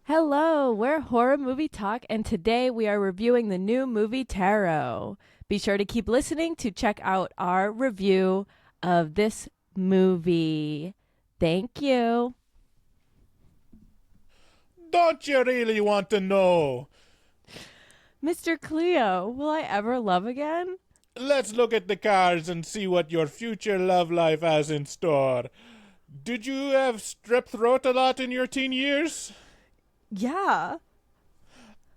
Hello, we're Horror Movie Talk, and today we are reviewing the new movie Tarot. Be sure to keep listening to check out our review of this movie. Thank you. Don't you really want to know? Mr. Cleo, will I ever love again? Let's look at the cards and see what your future love life has in store. Did you have strep throat a lot in your teen years? Yeah.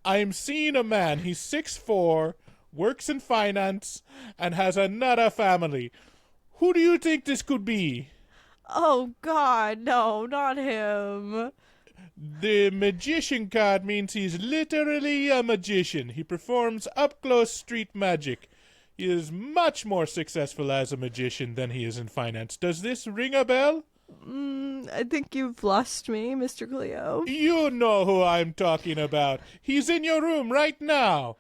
I'm seeing a man. He's 6'4", works in finance, and has another family. Who do you think this could be? Oh, God, no, not him. The magician card means he's literally a magician. He performs up-close street magic. He is much more successful as a magician than he is in finance. Does this ring a bell? I think you've lost me, Mr. Cleo. You know who I'm talking about. He's in your room right now.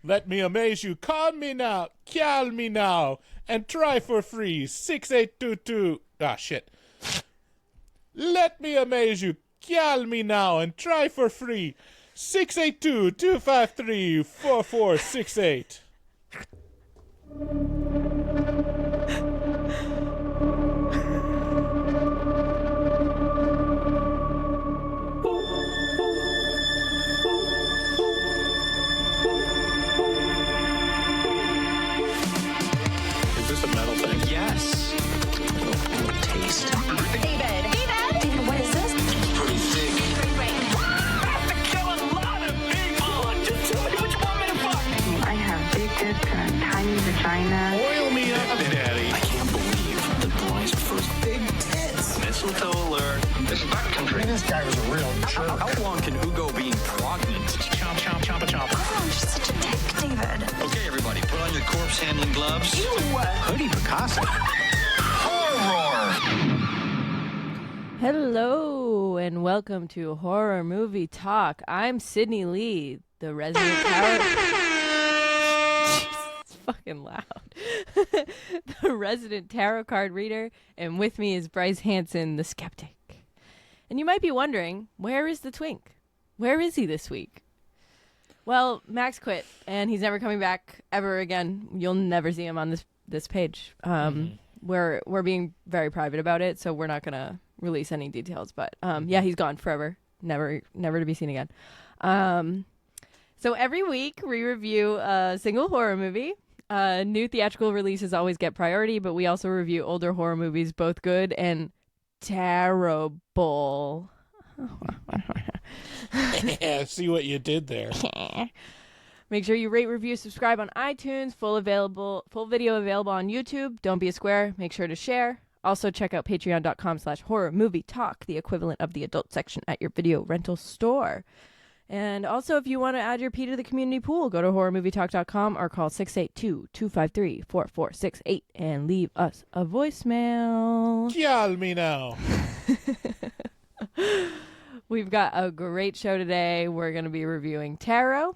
Let me amaze you. Call me now. Call me now. And try for free. 6822. Ah, shit. Let me amaze you. Call me now and try for free. 682-253-4468. Is this a metal thing? Yes. Taste. David, what is this? Pretty thick. I have to kill a lot of people. Just tell me which one to fuck. I have big tits and a tiny vagina. Oil me up, Daddy. I can't believe the boys first big tits. Mistletoe alert. This is backcountry. This guy was a real jerk. How long can Ugo be pregnant? Chomp, chomp, chomp, chomp. Oh, I'm just such a dick, David. Okay, everybody, put on your corpse handling gloves. Ew. Hoodie Picasso. Horror. Hello, and welcome to Horror Movie Talk. I'm Sydney Lee, the resident tarot... It's fucking loud. The resident tarot card reader, and with me is Bryce Hanson, the skeptic. And you might be wondering, where is the twink? Where is he this week? Well, Max quit, and he's never coming back ever again. You'll never see him on this page. We're being very private about it, so we're not gonna release any details. But yeah, he's gone forever, never to be seen again. So every week we review a single horror movie. New theatrical releases always get priority, but we also review older horror movies, both good and terrible. Yeah, see what you did there. Make sure you rate, review, subscribe on iTunes. Full video available on YouTube. Don't be a square. Make sure to share. Also, check out patreon.com/horror movie talk, the equivalent of the adult section at your video rental store. And also, if you want to add your pee to the community pool, go to horrormovietalk.com or call 682-253-4468 and leave us a voicemail. Call me now. We've got a great show today. We're going to be reviewing tarot.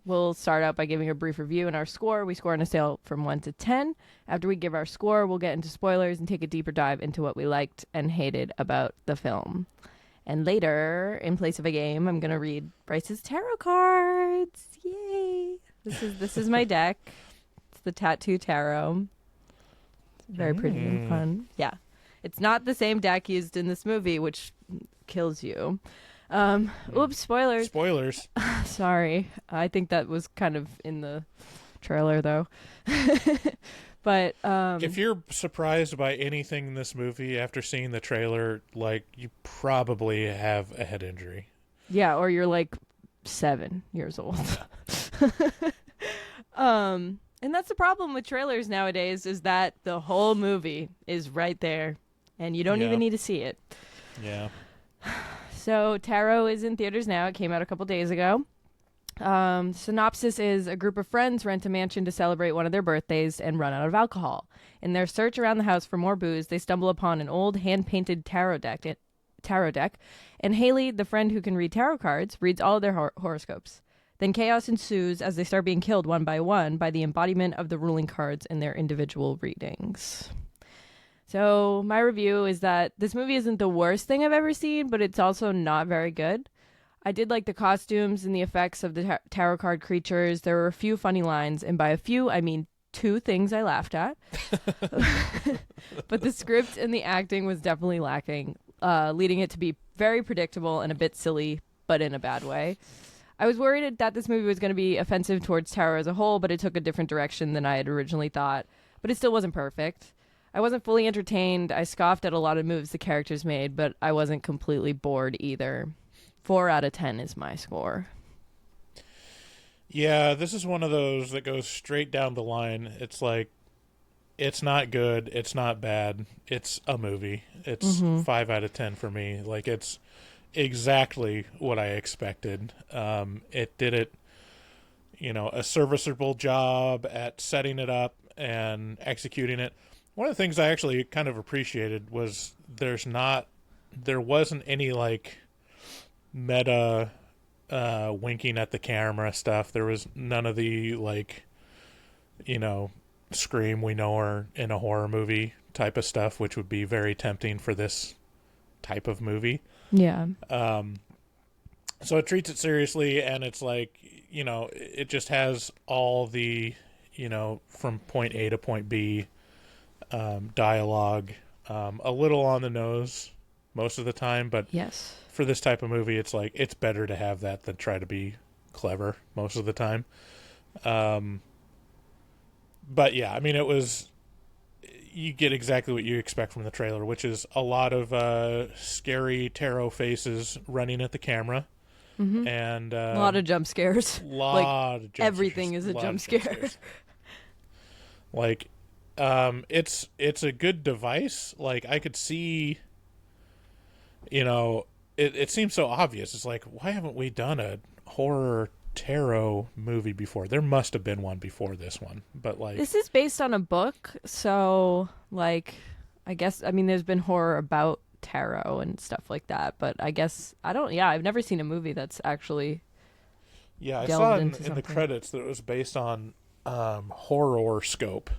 We'll start out by giving a brief review and our score. We score on a scale from 1 to 10. After we give our score, we'll get into spoilers and take a deeper dive into what we liked and hated about the film. And later, in place of a game, I'm going to read Bryce's tarot cards. Yay! This is my deck. It's the Tattoo Tarot. It's very pretty and fun. Yeah. It's not the same deck used in this movie, which kills you. Oops, spoilers. Spoilers. Sorry. I think that was kind of in the trailer, though. But If you're surprised by anything in this movie after seeing the trailer, like, you probably have a head injury. yeah, or you're like 7 years old. And that's the problem with trailers nowadays, is that the whole movie is right there, and you don't Yeah. even need to see it. Yeah. So Tarot is in theaters now. It came out a couple days ago. Synopsis is a group of friends rent a mansion to celebrate one of their birthdays and run out of alcohol. In their search around the house for more booze, they stumble upon an old hand-painted tarot deck, and Haley, the friend who can read tarot cards, reads all of their horoscopes. Then chaos ensues as they start being killed one by one by the embodiment of the ruling cards in their individual readings. So my review is that this movie isn't the worst thing I've ever seen, but it's also not very good. I did like the costumes and the effects of the tarot card creatures. There were a few funny lines, and by a few, I mean two things I laughed at. But the script and the acting was definitely lacking, leading it to be very predictable and a bit silly, but in a bad way. I was worried that this movie was going to be offensive towards tarot as a whole, but it took a different direction than I had originally thought. But it still wasn't perfect. I wasn't fully entertained. I scoffed at a lot of moves the characters made, but I wasn't completely bored either. 4 out of 10 is my score. Yeah, this is one of those that goes straight down the line. It's like, it's not good, it's not bad, it's a movie. It's 5 out of 10 for me. Like, it's exactly what I expected. It did it, a serviceable job at setting it up and executing it. One of the things I actually kind of appreciated was there wasn't any like meta winking at the camera stuff. There was none of the like, scream we know are in a horror movie type of stuff, which would be very tempting for this type of movie. Yeah. So it treats it seriously, and it's like, it just has all the, from point A to point B dialogue, a little on the nose most of the time, but Yes. for this type of movie, it's like, it's better to have that than try to be clever most of the time. But yeah, I mean, you get exactly what you expect from the trailer, which is a lot of scary tarot faces running at the camera. And A lot of jump scares. of jump Everything scares, is a lot jump of scare. scares. Like, it's a good device. Like, I could see, it seems so obvious. It's like, why haven't we done a horror tarot movie before? There must have been one before this one, but like, This is based on a book, so like I guess there's been horror about tarot and stuff like that, but I guess I've never seen a movie that's actually yeah, I delved saw into in the something. credits that it was based on horoscope.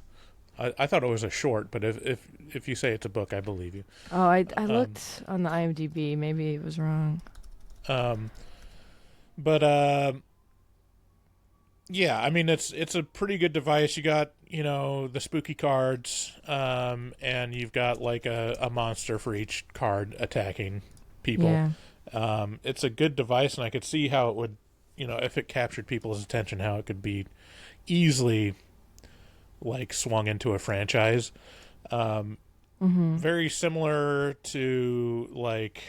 I thought it was a short, but if you say it's a book, I believe you. Oh, I looked on the IMDb. Maybe it was wrong. But yeah, I mean, it's a pretty good device. You got, the spooky cards, and you've got like a monster for each card attacking people. Yeah. It's a good device, and I could see how it would, if it captured people's attention, how it could be easily like swung into a franchise. Very similar to like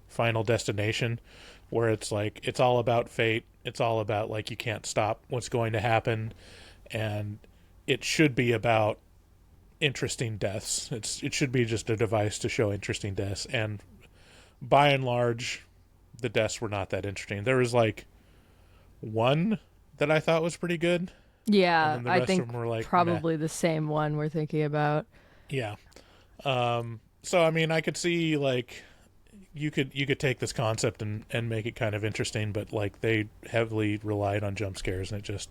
Final Destination, where it's like, it's all about fate. It's all about like, you can't stop what's going to happen, and it should be about interesting deaths. It should be just a device to show interesting deaths, and by and large, the deaths were not that interesting. There was like one that I thought was pretty good. Yeah, And then the I rest think of them were like, probably the same one we're thinking about. Yeah. So I mean, I could see like you could take this concept and make it kind of interesting, but like they heavily relied on jump scares, and it just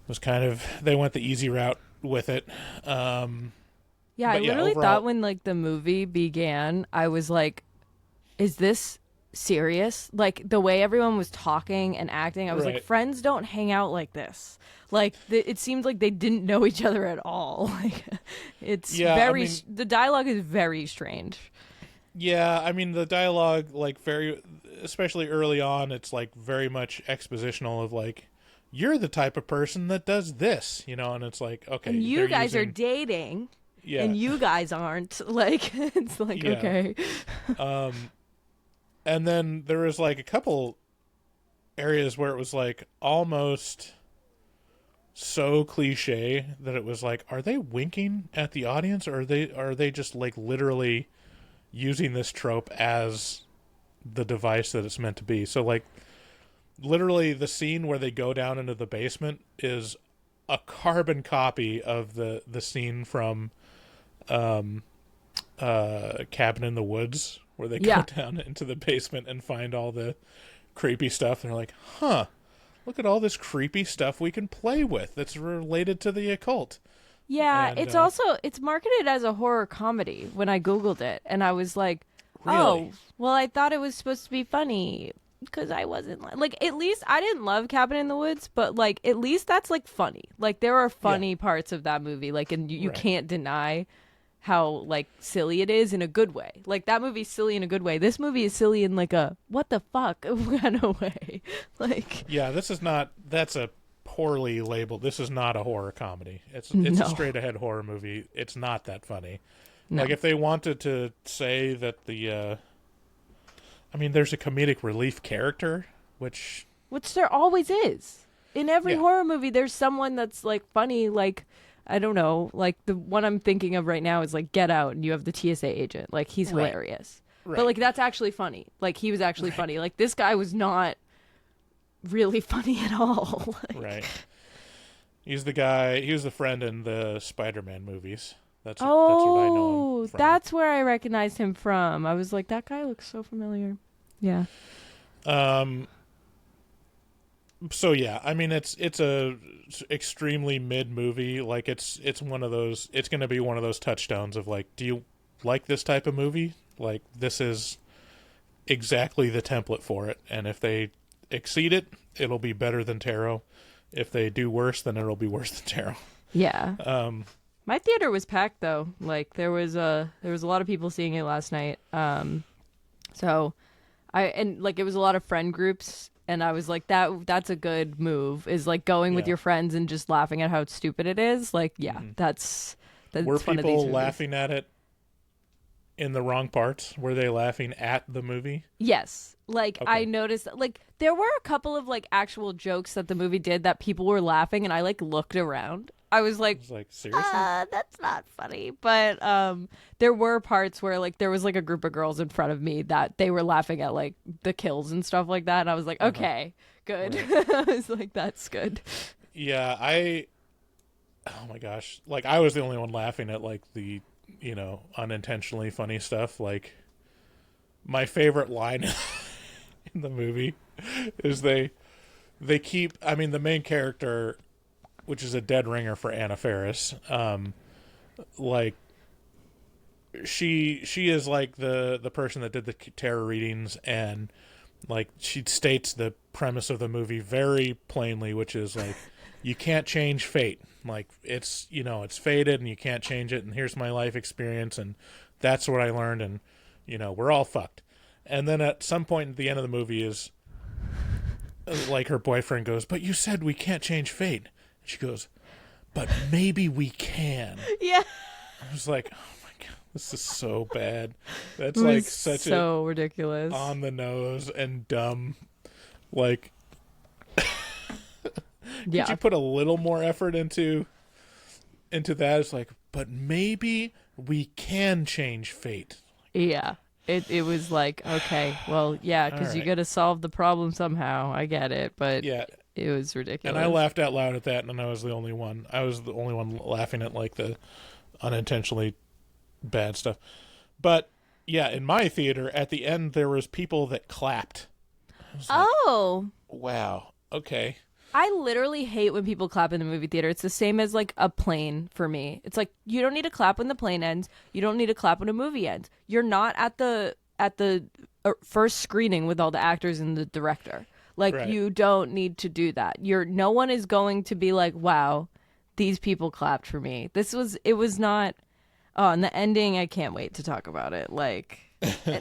was kind of, they went the easy route with it. Yeah, I But yeah, literally overall- thought when like the movie began, I was like, is this serious? Like the way everyone was talking and acting, I was like, Right. friends don't hang out like this. Like it seemed like they didn't know each other at all. Like it's Yeah, I very mean- the dialogue is very strange. Yeah, I mean, the dialogue, like, especially early on, it's like very much expositional of like, you're the type of person that does this, and it's like, okay, And you they're guys are using- dating, yeah. and you guys aren't. Like it's like Yeah. okay. And then there was like a couple areas where it was like almost so cliche that it was like, are they winking at the audience, or are they just like literally using this trope as the device that it's meant to be? So like literally the scene where they go down into the basement is a carbon copy of the scene from Cabin in the Woods, where they Yeah. go down into the basement and find all the creepy stuff. And they're like, huh, look at all this creepy stuff we can play with that's related to the occult. Yeah, And, it's also it's marketed as a horror comedy when I Googled it, and I was like, Really? oh, well, I thought it was supposed to be funny because I wasn't like at least I didn't love Cabin in the Woods, but like at least that's like funny. Like there are funny parts of that movie, like, and you Right. can't deny how like silly it is in a good way. Like that movie's silly in a good way. This movie is silly in like a what the fuck kind of way. Like Yeah, that's a poorly labeled. This is not a horror comedy. It's No. a straight ahead horror movie. It's not that funny. No. Like if they wanted to say that I mean, there's a comedic relief character, which there always is. In every Yeah. horror movie, there's someone that's like funny. Like I don't know, like the one I'm thinking of right now is like Get Out, and you have the TSA agent. Like he's Right. hilarious, Right. but like that's actually funny. Like he was actually funny. Like this guy was not really funny at all. Like, right. He's the guy. He was the friend in the Spider-Man movies. That's what I know Oh, him from. that's where I recognized him from. I was like, that guy looks so familiar. Yeah. So yeah, I mean it's a extremely mid movie. Like it's one of those. It's going to be one of those touchstones of like, do you like this type of movie? Like this is exactly the template for it. And if they exceed it, it'll be better than Tarot. If they do worse, then it'll be worse than Tarot. Yeah. My theater was packed though. Like there was a lot of people seeing it last night. So it was a lot of friend groups, and I was like, that's a good move. Is like going with Yeah. your friends and just laughing at how stupid it is. Like, yeah, that's Were one of these people movies. laughing at it in the wrong parts? Were they laughing at the movie? Yes. Like Okay. I noticed like there were a couple of like actual jokes that the movie did that people were laughing, and I like looked around. I was like, It's like, seriously? that's not funny. But there were parts where like there was like a group of girls in front of me that they were laughing at like the kills and stuff like that, and I was like, okay, good. I was like, that's good. Yeah, oh my gosh. Like, I was the only one laughing at, like, the, unintentionally funny stuff. Like, my favorite line in the movie is they keep, I mean, the main character, which is a dead ringer for Anna Faris, like, she is, like, the person that did the tarot readings, and, like, she states the premise of the movie very plainly, which is, like, you can't change fate. Like, it's, it's fated and you can't change it, and here's my life experience, and that's what I learned, and, we're all fucked. And then at some point at the end of the movie is, like, her boyfriend goes, but you said we can't change fate. And she goes, but maybe we can. Yeah. I was like, oh my God, this is so bad. That's, It like, was such so ridiculous. a on the nose and dumb, like... Yeah. Could you put a little more effort into that? It's like, but maybe we can change fate. Yeah. It was like, okay, well, yeah, because you right. got to solve the problem somehow. I get it, but Yeah, it was ridiculous. and I laughed out loud at that, and I was the only one. I was the only one laughing at, like, the unintentionally bad stuff. But yeah, in my theater, at the end, there was people that clapped. I was like, Oh. wow, okay. I literally hate when people clap in the movie theater. It's the same as like a plane for me. It's like you don't need to clap when the plane ends. You don't need to clap when a movie ends. You're not at the first screening with all the actors and the director. Like Right. you don't need to do that. No one is going to be like, "Wow, these people clapped for me." It was not. Oh, and the ending, I can't wait to talk about it. Like,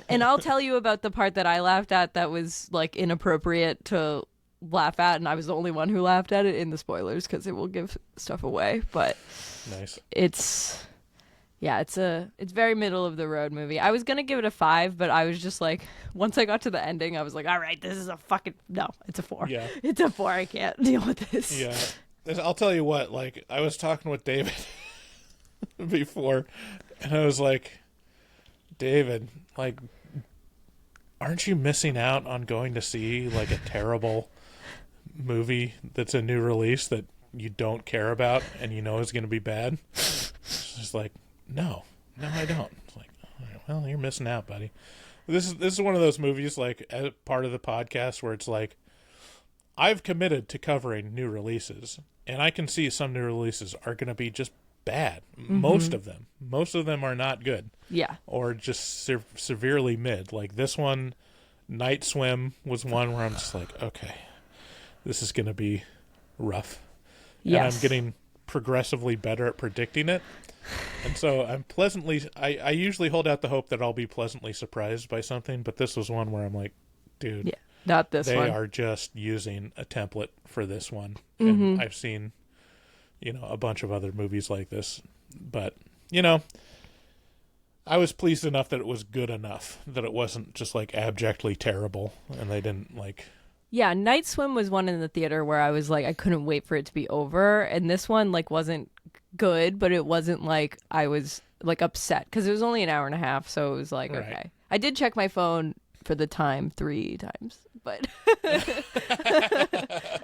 and I'll tell you about the part that I laughed at that was like inappropriate to laugh at, and I was the only one who laughed at it in the spoilers because it will give stuff away. But Nice. it's very middle of the road movie. I was gonna give it a 5, but I was just like, once I got to the ending, I was like, all right, this is a fucking no, it's a 4. Yeah. It's a 4. I can't deal with this. Yeah. I'll tell you what, like, I was talking with David before, and I was like, David, like, aren't you missing out on going to see, like, a terrible movie that's a new release that you don't care about and you know is going to be bad? It's just like, no, I don't. It's like, all right, well, you're missing out, buddy. This is one of those movies, like, as part of the podcast where it's like, I've committed to covering new releases, and I can see some new releases are going to be just bad. Most of them are not good. Yeah. Or just severely mid. Like this one, Night Swim was one where I'm just like, okay, this is going to be rough. Yes. And I'm getting progressively better at predicting it. And so I'm I usually hold out the hope that I'll be pleasantly surprised by something, but this was one where I'm like, dude, Yeah. Not this one. they are just using a template for this one. And I've seen, a bunch of other movies like this. But, I was pleased enough that it was good enough, that it wasn't just like abjectly terrible and they didn't like... Yeah, Night Swim was one in the theater where I was like, I couldn't wait for it to be over. And this one like wasn't good, but it wasn't like I was like upset because it was only an hour and a half. So it was like, Right. okay. I did check my phone for the time 3 times, but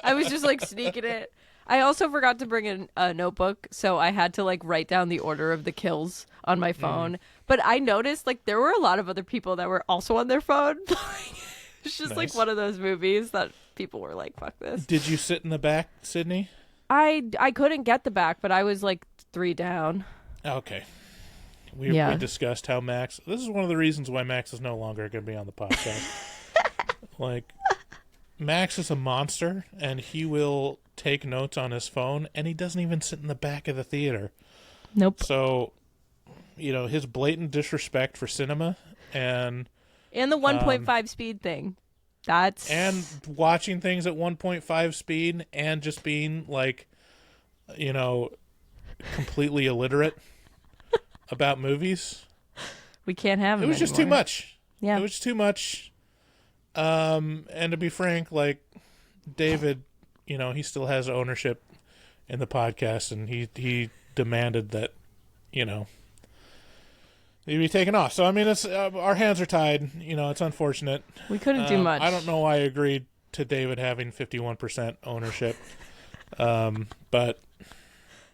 I was just like sneaking it. I also forgot to bring in a notebook, so I had to like write down the order of the kills on my phone. But I noticed like there were a lot of other people that were also on their phone. It's just like Nice. one of those movies that people were like, fuck this. Did you sit in the back, Sydney? I couldn't get the back, but I was like 3 down. Okay. We discussed how Max... This is one of the reasons why Max is no longer going to be on the podcast. Like, Max is a monster, and he will take notes on his phone, and he doesn't even sit in the back of the theater. Nope. So, his blatant disrespect for cinema and the 1.5 speed thing. That's... And watching things at 1.5 speed and just being, like, completely illiterate about movies. We can't have It him was just too anymore. much. Yeah. It was too much. And to be frank, like, David, he still has ownership in the podcast, and he demanded that, he'd be taken off. So, I mean, it's our hands are tied. It's unfortunate. We couldn't do much. I don't know why I agreed to David having 51% ownership. But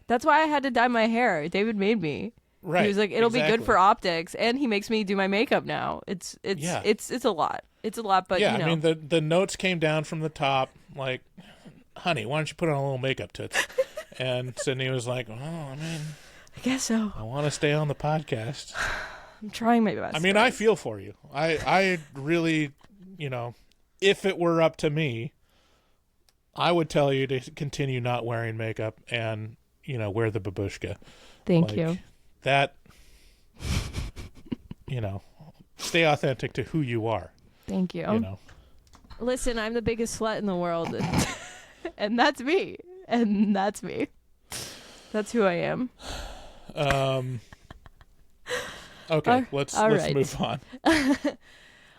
That's why I had to dye my hair. David made me. right, He was like, "It'll be good exactly. for optics," and he makes me do my makeup now. It's a lot. It's a lot, but Yeah, you know. I mean the notes came down from the top, like, honey, why don't you put on a little makeup toots? And Sydney was like, I guess so. I want to stay on the podcast. I'm trying my best. I mean, I feel for you. I really, if it were up to me, I would tell you to continue not wearing makeup and, wear the babushka. Thank you. That, stay authentic to who you are. Thank you. Listen, I'm the biggest slut in the world, and that's me. And that's me. That's who I am. Okay, let's right. move on.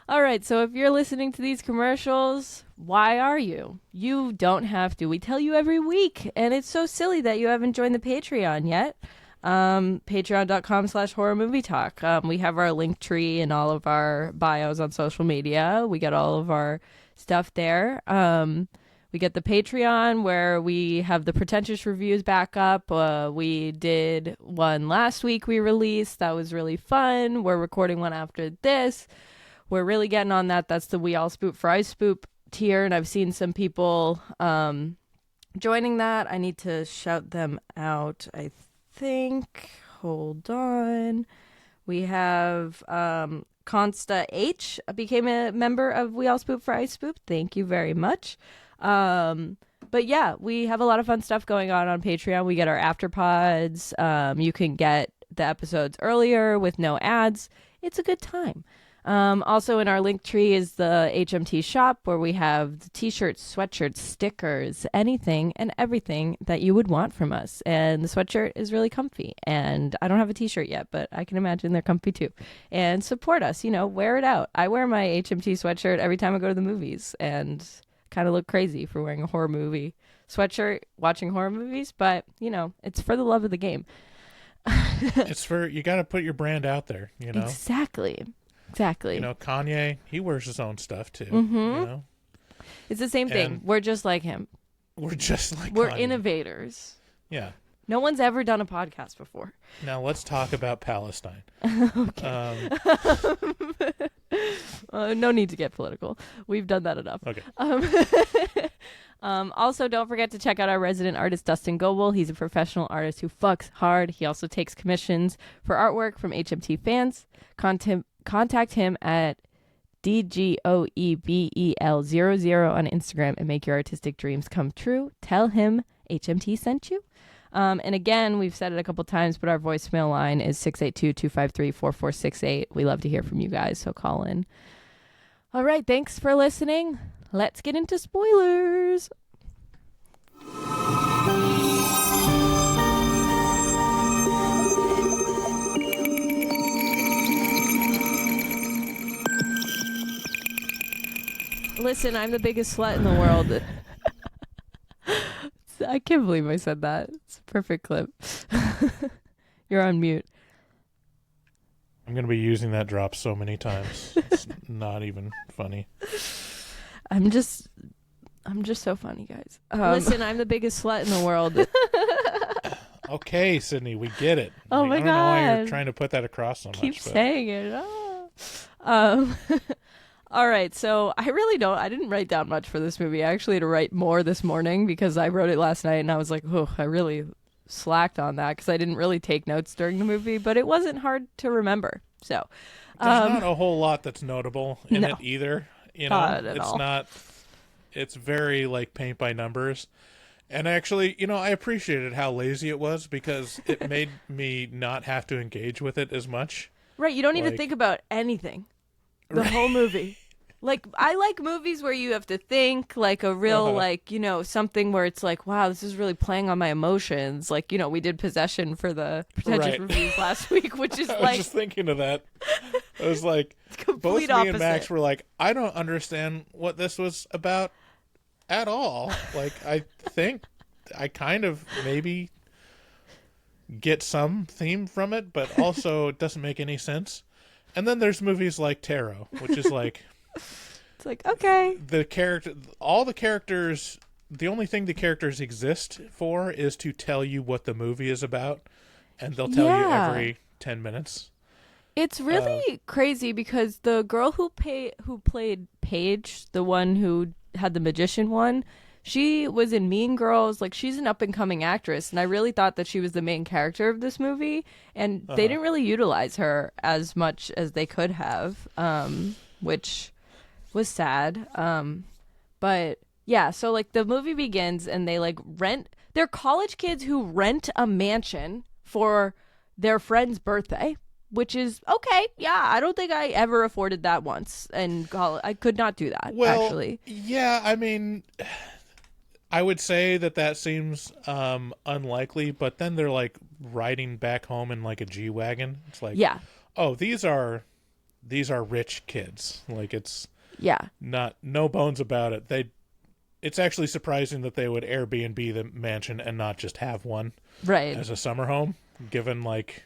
All right, so if you're listening to these commercials, why are you? You don't have to. We tell you every week, and it's so silly that you haven't joined the Patreon yet. Patreon.com/horror movie talk. We have our link tree in all of our bios on social media. We get all of our stuff there. We get the Patreon where we have the pretentious reviews back up. We did one last week we released. That was really fun. We're recording one after this. We're really getting on that. That's the We All Spoop for I Spoop tier. And I've seen some people joining that. I need to shout them out, I think. Hold on. We have Consta H became a member of We All Spoop for I Spoop. Thank you very much. But yeah, we have a lot of fun stuff going on Patreon. We get our afterpods. You can get the episodes earlier with no ads. It's a good time. Also in our link tree is the HMT shop where we have the t-shirts, sweatshirts, stickers, anything and everything that you would want from us. And the sweatshirt is really comfy. And I don't have a t-shirt yet, but I can imagine they're comfy too. And support us, wear it out. I wear my HMT sweatshirt every time I go to the movies and kind of look crazy for wearing a horror movie sweatshirt, watching horror movies. But, it's for the love of the game. It's for, you got to put your brand out there, Exactly. Kanye, he wears his own stuff too. Mm-hmm. It's the same thing. And We're just like him. We're just like We're Kanye. innovators. Yeah. No one's ever done a podcast before. Now let's talk about Palestine. Okay. No need to get political. We've done that enough. Okay. Also, don't forget to check out our resident artist, Dustin Goebel. He's a professional artist who fucks hard. He also takes commissions for artwork from HMT fans. Contact him at DGOEBEL00 on Instagram and make your artistic dreams come true. Tell him HMT sent you. And again, we've said it a couple times, but our voicemail line is 682-253-4468. We love to hear from you guys, so call in. All right, thanks for listening. Let's get into spoilers. Listen, I'm the biggest slut in the world. I can't believe I said that. It's a perfect clip. You're on mute. I'm going to be using that drop so many times. It's not even funny. I'm just so funny, guys. Listen, I'm the biggest slut in the world. Okay, Sydney, we get it. Oh my I don't know why you're God. trying to put that across so Keep much. But saying it. All right, so I didn't write down much for this movie. I actually had to write more this morning because I wrote it last night and I was like, oh, I really slacked on that because I didn't really take notes during the movie, but it wasn't hard to remember. So there's not a whole lot that's notable in No. it either. You know, Not at it's all. not. It's very like paint by numbers. And actually, you know, I appreciated how lazy it was because it made me not have to engage with it as much. right, you don't need to Like- think about anything. The whole movie. Like, I like movies where you have to think, like a real, like, you know, something where it's like, wow, this is really playing on my emotions. Like, you know, we did Possession for the Pretentious Right. Reviews last week, which is I was like just thinking of that. I was like, both complete me and Max opposite. were like, I don't understand what this was about at all. Like, I think I kind of maybe get some theme from it, but also it doesn't make any sense. And then there's movies like Tarot, which is like It's like, okay. all the characters, the only thing the characters exist for is to tell you what the movie is about, and they'll tell you Yeah. every 10 minutes. It's really crazy because the girl who played Paige, the one who had the magician one, she was in Mean Girls. Like, she's an up-and-coming actress, and I really thought that she was the main character of this movie, and they didn't really utilize her as much as they could have, which was sad. But, yeah, so, like, the movie begins, and they, like, they're college kids who rent a mansion for their friend's birthday, which is okay. Yeah, I don't think I ever afforded that once in college. I could not do that, Well, actually. yeah, I mean, I would say that seems unlikely, but then they're like riding back home in like a G-Wagon. It's like, Yeah, oh, these are rich kids. Like, it's yeah. no bones about it. It's actually surprising that they would Airbnb the mansion and not just have one Right. as a summer home, given like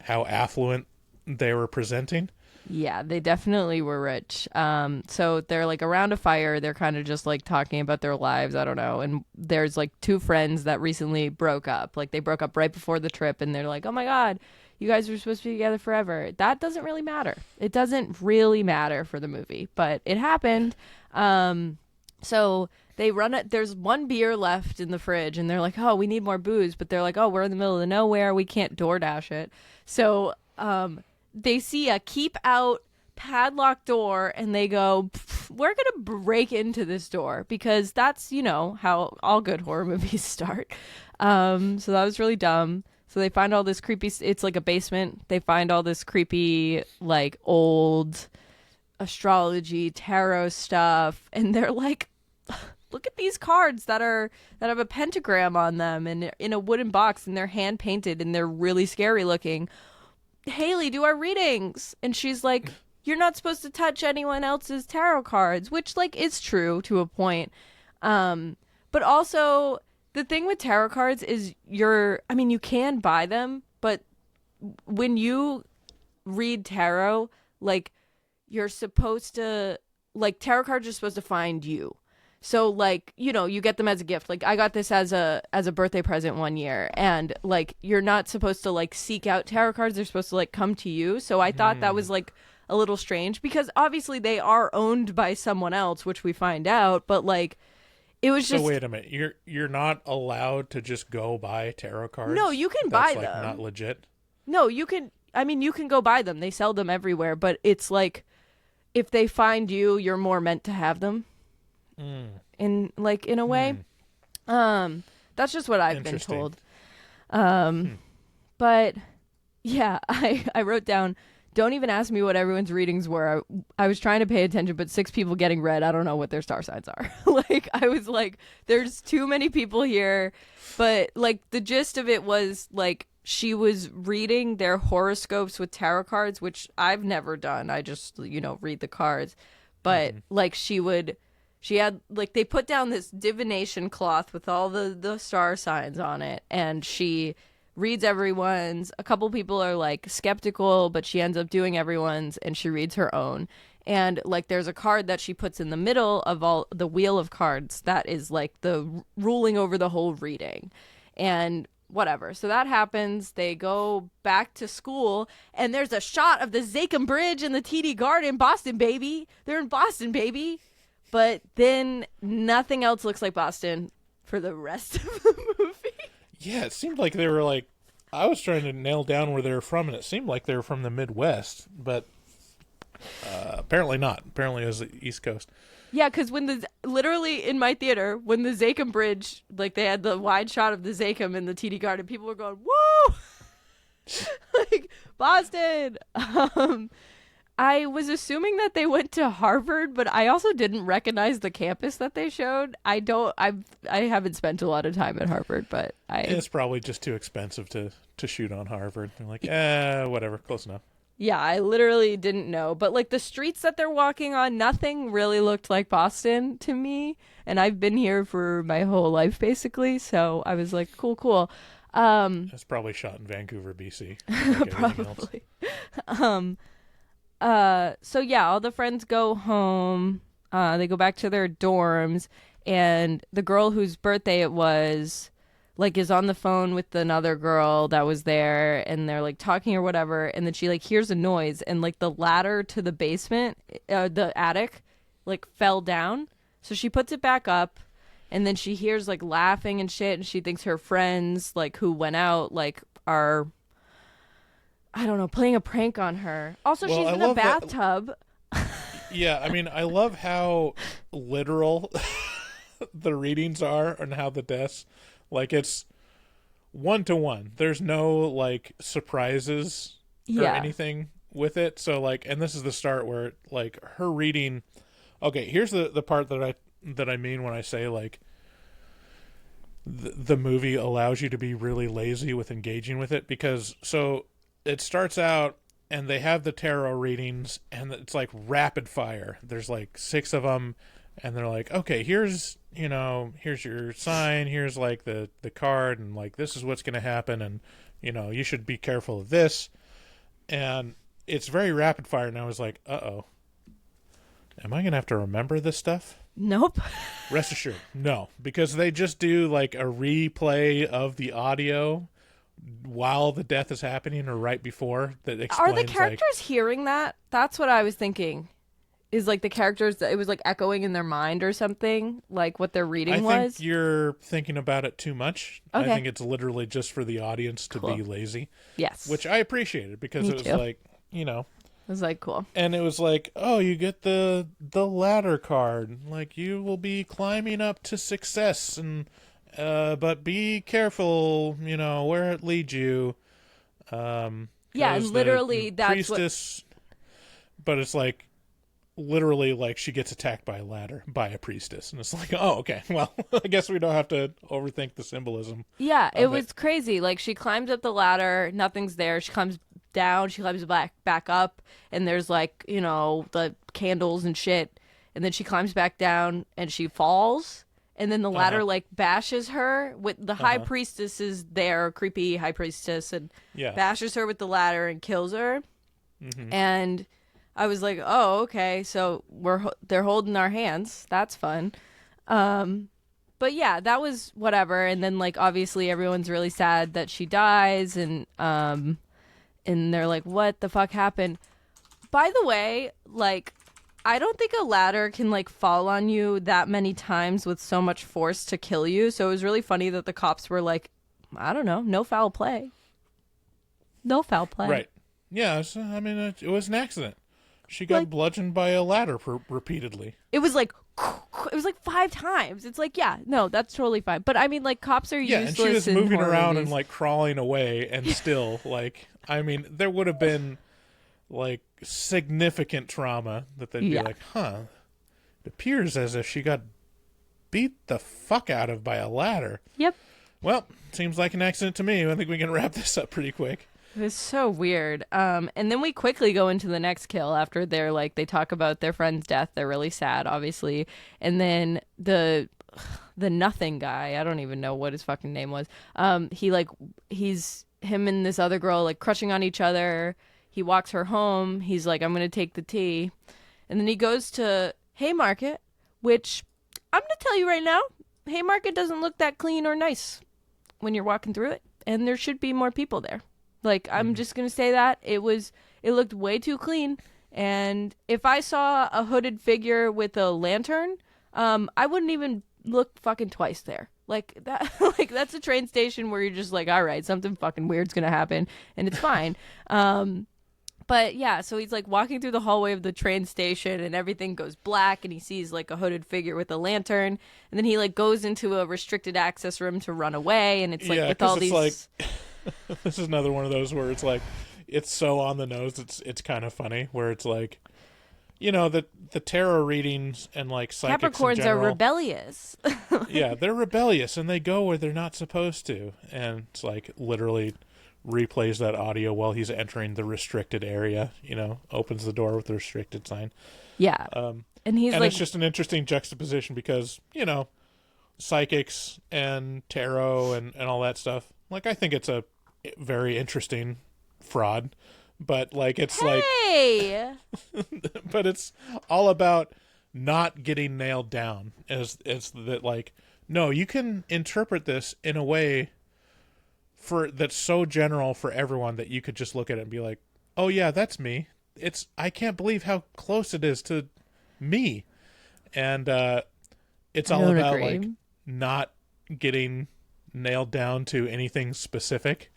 how affluent they were presenting. Yeah, they definitely were rich. So they're like around a fire. They're kind of just like talking about their lives. I don't know. And there's like two friends that recently broke up. Like, they broke up right before the trip, and they're like, oh my God, you guys were supposed to be together forever. That doesn't really matter. It doesn't really matter for the movie, but it happened. So they run it. There's one beer left in the fridge, and they're like, oh, we need more booze. But they're like, oh, we're in the middle of nowhere. We can't DoorDash it. So they see a keep out padlock door, and they go, we're going to break into this door, because that's, you know, how all good horror movies start. So that was really dumb. So they find all this creepy, it's like a basement. They find all this creepy, like, old astrology, tarot stuff, and they're like, look at these cards that have a pentagram on them and in a wooden box, and they're hand painted and they're really scary looking. Haley, do our readings. And she's like, you're not supposed to touch anyone else's tarot cards, which, like, is true to a point. But also, the thing with tarot cards is you can buy them, but when you read tarot, like, you're supposed to, like, tarot cards are supposed to find you. So, like, you know, you get them as a gift. Like, I got this as a birthday present one year, and, like, you're not supposed to, like, seek out tarot cards. They're supposed to, like, come to you. So I thought that was, like, a little strange because obviously they are owned by someone else, which we find out, but like it was just So wait a minute, you're not allowed to just go buy tarot cards? No, you can That's buy like them. not legit. No, you can. I mean, you can go buy them. They sell them everywhere, but it's like if they find you, you're more meant to have them. In a way. That's just what I've been Interesting. told. But yeah, I wrote down, don't even ask me what everyone's readings were. I was trying to pay attention, but 6 people getting read, I don't know what their star signs are. Like, I was like, there's too many people here. But, like, the gist of it was, like, she was reading their horoscopes with tarot cards, which I've never done. I just, read the cards. But, like, she had, like, they put down this divination cloth with all the star signs on it, and she reads everyone's. A couple people are like skeptical, but she ends up doing everyone's, and she reads her own. And like there's a card that she puts in the middle of all the wheel of cards that is like the ruling over the whole reading. And whatever. So that happens. They go back to school, and there's a shot of the Zakem Bridge and the TD Garden. Boston, baby. They're in Boston, baby. But then nothing else looks like Boston for the rest of the movie. Yeah, it seemed like they were like, I was trying to nail down where they were from, and it seemed like they were from the Midwest, but apparently not. Apparently it was the East Coast. Yeah, because literally in my theater, when the Zakem Bridge, like they had the wide shot of the Zakem in the TD Garden, people were going, woo! Like, Boston! I was assuming that they went to Harvard, but I also didn't recognize the campus that they showed. I haven't spent a lot of time at Harvard, but It's probably just too expensive to shoot on Harvard. They're like, whatever, close enough. Yeah, I literally didn't know. But like the streets that they're walking on, nothing really looked like Boston to me. And I've been here for my whole life, basically. So I was like, cool. It's probably shot in Vancouver, BC. Like everything else. Probably. So yeah, all the friends go home. They go back to their dorms, and the girl whose birthday it was, like, is on the phone with another girl that was there, and they're like talking or whatever, and then she like hears a noise, and like the ladder to the basement, the attic, like fell down. So she puts it back up, and then she hears like laughing and shit, and she thinks her friends, like who went out, like are, I don't know, playing a prank on her. Also, Well, she's I in a love that- bathtub. Yeah, I mean, I love how literal the readings are and how the deaths, like, it's 1-to-1. There's no, like, surprises or Yeah. anything with it. So, like, and this is the start where, like, her reading. Okay, here's the part that I mean when I say, like, the movie allows you to be really lazy with engaging with it, because so it starts out and they have the tarot readings and it's like rapid fire. There's like 6 of them, and they're like, okay, here's your sign, here's like the card, and like this is what's going to happen, and you should be careful of this. And it's very rapid fire, and I was like, am I going to have to remember this stuff? Nope. Rest assured, no, because they just do like a replay of the audio while the death is happening or right before, that explains. Are the characters hearing that? That's what I was thinking. Is like the characters, it was like echoing in their mind or something, like what their reading I was? think you're thinking about it too much. Okay. I think it's literally just for the audience to Cool. be lazy, Yes. which I appreciated, because Me it was too. like, It was like, cool. and it was like, oh, you get the ladder card, like you will be climbing up to success, and but be careful, where it leads you. Yeah, 'cause and the literally that's priestess, but it's like literally like she gets attacked by a priestess, and it's like, oh, okay, well, I guess we don't have to overthink the symbolism. Yeah, it of was crazy. Like, she climbs up the ladder, nothing's there. She climbs down, she climbs back up, and there's like, the candles and shit. And then she climbs back down, and she falls. And then the ladder like bashes her with the high priestess is there, creepy high priestess, and Yeah. bashes her with the ladder and kills her. And I was like, oh, okay, so they're holding our hands. That's fun. But yeah, that was whatever. And then like obviously everyone's really sad that she dies, and they're like, what the fuck happened? by the way, like, I don't think a ladder can, like, fall on you that many times with so much force to kill you. So it was really funny that the cops were like, I don't know, no foul play. No foul play. Right. Yeah, I mean, it was an accident. She got bludgeoned by a ladder repeatedly. It was like 5 times. It's like, yeah, no, that's totally fine. But I mean, like, cops are useless. And she was in moving horror around movies. and like crawling away, and still, like, I mean, there would have been like significant trauma that they'd be like, huh, it appears as if she got beat the fuck out of by a ladder. Yep. Well, seems like an accident to me. I think we can wrap this up pretty quick. It was so weird. And then we quickly go into the next kill after they're like, they talk about their friend's death. They're really sad, obviously. And then the nothing guy, I don't even know what his fucking name was. He's him and this other girl like crushing on each other. He walks her home. He's like, I'm going to take the tea. And then he goes to Haymarket, which I'm going to tell you right now, Haymarket doesn't look that clean or nice when you're walking through it. And there should be more people there. Like, I'm just going to say that. It looked way too clean. And if I saw a hooded figure with a lantern, I wouldn't even look fucking twice there. Like, that, like, that's a train station where you're just like, all right, something fucking weird's going to happen. And it's fine. But yeah, so he's like walking through the hallway of the train station and everything goes black and he sees like a hooded figure with a lantern. And then he like goes into a restricted access room to run away. And it's like with all these... like... This is another one of those where it's like, it's so on the nose, it's kind of funny, where it's like, you know, the tarot readings and like psychics Capricorns in general, are rebellious. yeah, they're rebellious and they go where they're not supposed to. And it's like literally replays that audio while he's entering the restricted area, you know, opens the door with the restricted sign. Yeah. And he's and like... it's just an interesting juxtaposition because, you know, psychics and tarot and all that stuff. Like, I think it's a very interesting fraud, but like it's hey! but it's all about not getting nailed down as that, like, no, you can interpret this in a way that's so general for everyone that you could just look at it and be like, oh yeah, that's me. I can't believe how close it is to me. And it's all about agree. like not getting nailed down to anything specific.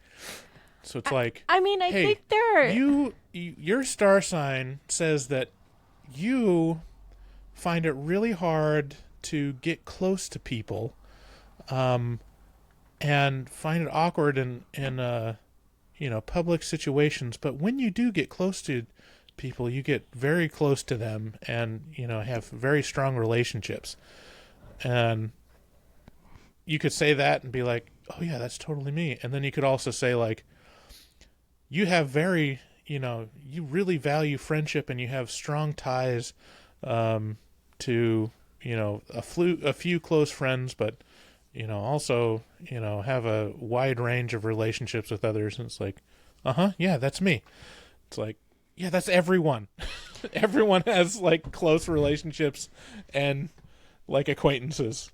So it's like, I mean, I hey, think there... your star sign says that you find it really hard to get close to people, and find it awkward in you know, public situations. But when you do get close to people, you get very close to them, and you know, have very strong relationships. And you could say that and be like, oh yeah, that's totally me. And then you could also say like, you have very, you know, you really value friendship and you have strong ties to, you know, a few close friends, but, you know, also, you know, have a wide range of relationships with others. And it's like, yeah, that's me. It's like, yeah, that's everyone. Everyone has like close relationships and like acquaintances.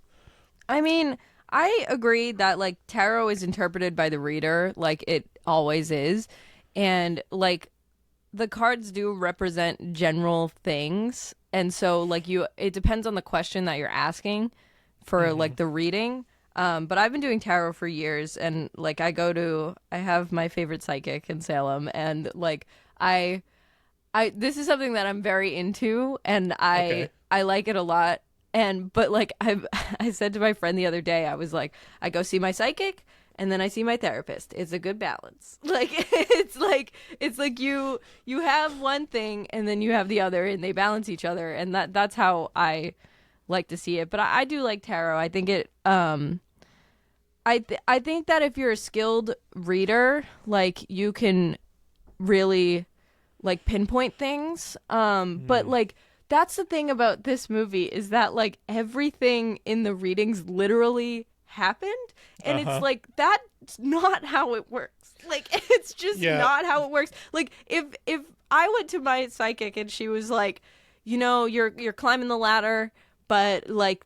I mean, I agree that like tarot is interpreted by the reader, like it always is. And like the cards do represent general things. And so like it depends on the question that you're asking for like the reading. But I've been doing tarot for years, and like I have my favorite psychic in Salem, and like I this is something that I'm very into, and I like it a lot. But like I said to my friend the other day, I was like, I go see my psychic and then I see my therapist. It's a good balance. Like it's like you have one thing and then you have the other, and they balance each other, and that's how I like to see it. But I do like tarot. I think it I think that if you're a skilled reader, like you can really like pinpoint things. But like that's the thing about this movie, is that like everything in the readings literally happened, and it's like that's not how it works. Like it's just not how it works. Like if I went to my psychic and she was like, you know, you're climbing the ladder, but like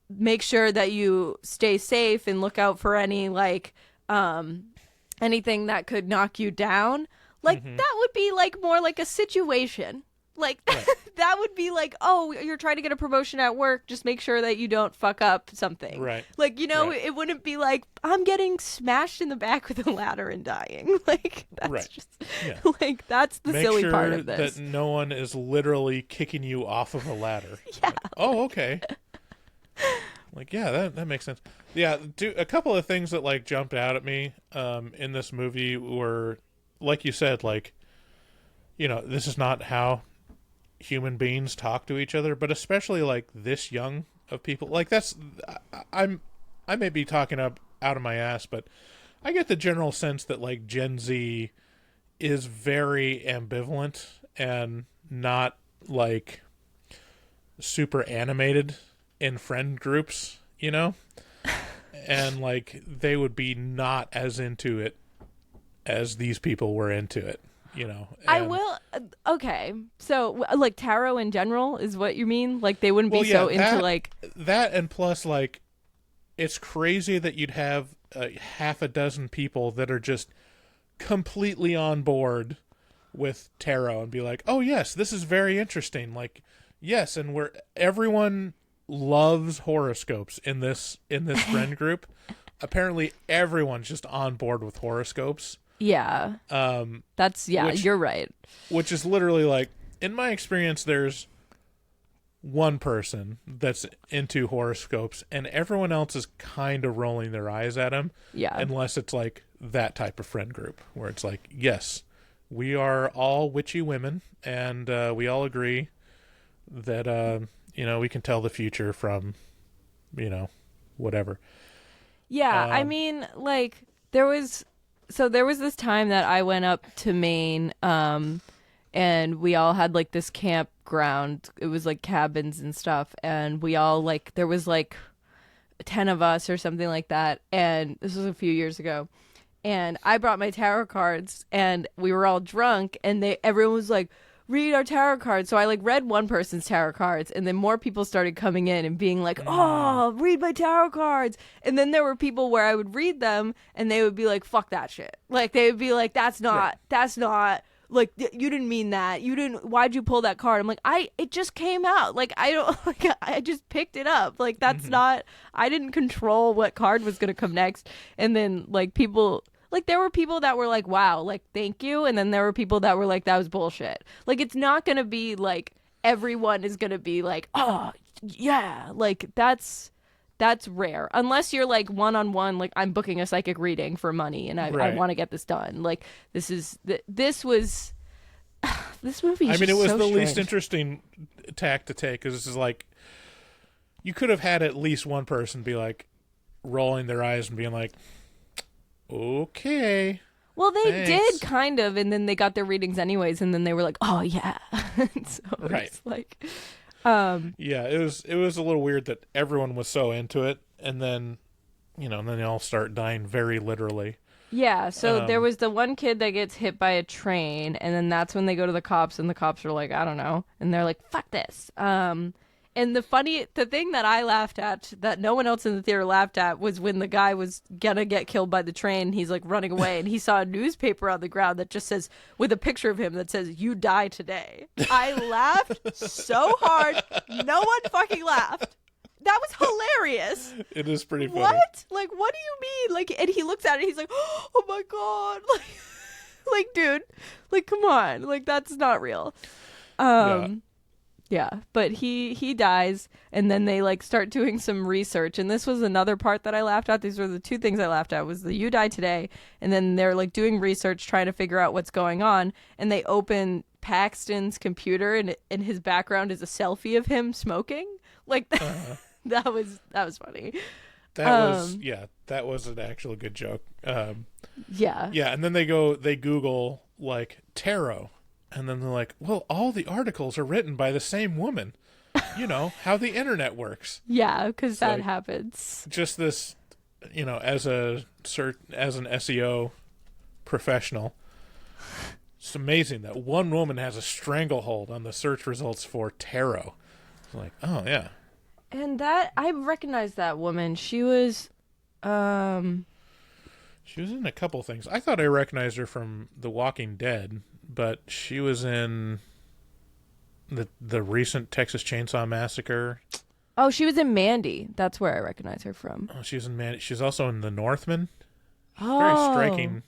make sure that you stay safe and look out for any like anything that could knock you down. Like, that would be, like, more like a situation. Like, that would be like, oh, you're trying to get a promotion at work. Just make sure that you don't fuck up something. Right. Like, you know, Right. it wouldn't be like, I'm getting smashed in the back with a ladder and dying. Like, that's Right. just, Yeah. like, that's the Make silly sure part of this. that no one is literally kicking you off of a ladder. Yeah. Like, oh, okay. Like, yeah, that makes sense. Yeah, a couple of things that, like, jumped out at me in this movie were, like you said, like, you know, this is not how human beings talk to each other, but especially, like, this young of people. Like, I may be talking out of my ass, but I get the general sense that, like, Gen Z is very ambivalent and not, like, super animated in friend groups, you know? And, like, they would be not as into it as these people were into it, you know? I And- will. Okay. So, like, tarot in general is what you mean? Like, they wouldn't be Well, yeah, so into, that- like. That, and plus, like, it's crazy that you'd have half a dozen people that are just completely on board with tarot and be like, oh, yes, this is very interesting. Like, yes, and everyone loves horoscopes in this friend group. Apparently, everyone's just on board with horoscopes. Yeah. That's, yeah, which- you're right. Which is literally like, in my experience, there's one person that's into horoscopes, and everyone else is kind of rolling their eyes at him. Yeah. Unless it's like that type of friend group where it's like, yes, we are all witchy women, and we all agree that you know, we can tell the future from, you know, whatever. Yeah, I mean, like, there was this time that I went up to Maine, and we all had, like, this campground. It was, like, cabins and stuff, and we all, like, there was, like, 10 of us or something like that, and this was a few years ago, and I brought my tarot cards, and we were all drunk, and everyone was like, read our tarot cards. So I, like, read one person's tarot cards, and then more people started coming in and being like, oh, read my tarot cards. And then there were people where I would read them and they would be like, fuck that shit. Like, they would be like, that's not like, you didn't mean that. Why'd you pull that card? I'm like, it just came out. Like, I don't, like, I just picked it up. Like, that's not, I didn't control what card was going to come next. And then, like, people, like, there were people that were like, wow, like, thank you. And then there were people that were like, that was bullshit. Like, it's not going to be like, everyone is going to be like, oh, yeah. Like, that's rare. Unless you're like one-on-one, like, I'm booking a psychic reading for money and I Right. want to get this done. Like, this was, this movie is I mean, it just was so the least strange. interesting tack to take, because this is like, you could have had at least one person be like rolling their eyes and being like, okay. Well, they Thanks. did kind of, and then they got their readings anyways, and then they were like, "Oh yeah." So Right. it's like, Yeah, it was a little weird that everyone was so into it, and then, you know, and then they all start dying very literally. yeah. So there was the one kid that gets hit by a train, and then that's when they go to the cops, and the cops are like, "I don't know," and they're like, "Fuck this." And the thing that I laughed at, that no one else in the theater laughed at, was when the guy was gonna get killed by the train. He's like running away, and he saw a newspaper on the ground that just says, with a picture of him that says, "You die today." I laughed so hard, no one fucking laughed. That was hilarious. It is pretty funny. What? Like, what do you mean? Like, and he looks at it, he's like, "Oh my god!" Like, dude, like, come on, like, that's not real. Yeah, but he dies, and then they, like, start doing some research, and this was another part that I laughed at. These were the two things I laughed at, was the "you die today," and then they're, like, doing research trying to figure out what's going on, and they open Paxton's computer, and in his background is a selfie of him smoking. Like, that was funny. That was an actual good joke. Yeah. Yeah, and then they Google, like, tarot. And then they're like, well, all the articles are written by the same woman. You know, how the internet works. Yeah, because that like- happens. Just this, you know, as an SEO professional, it's amazing that one woman has a stranglehold on the search results for tarot. It's like, oh, yeah. And that, I recognize that woman. She was, She was in a couple things. I thought I recognized her from The Walking Dead, but she was in the recent Texas Chainsaw Massacre. Oh, she was in Mandy. That's where I recognize her from. Oh, she was in Man. She's also in The Northman. Oh. Very striking.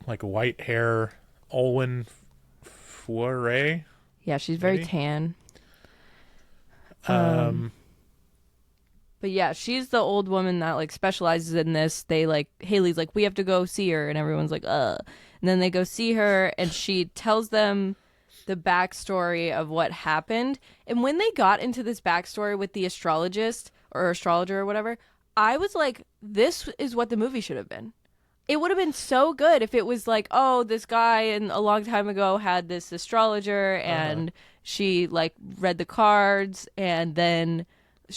Like white hair, Olwen Foray. Yeah, she's very Maybe? tan. Um, But yeah, she's the old woman that like specializes in this. They like Haley's like, we have to go see her, and everyone's like, And then they go see her, and she tells them the backstory of what happened. And when they got into this backstory with the astrologist or astrologer or whatever, I was like, this is what the movie should have been. It would have been so good if it was like, oh, this guy and a long time ago had this astrologer and she like read the cards, and then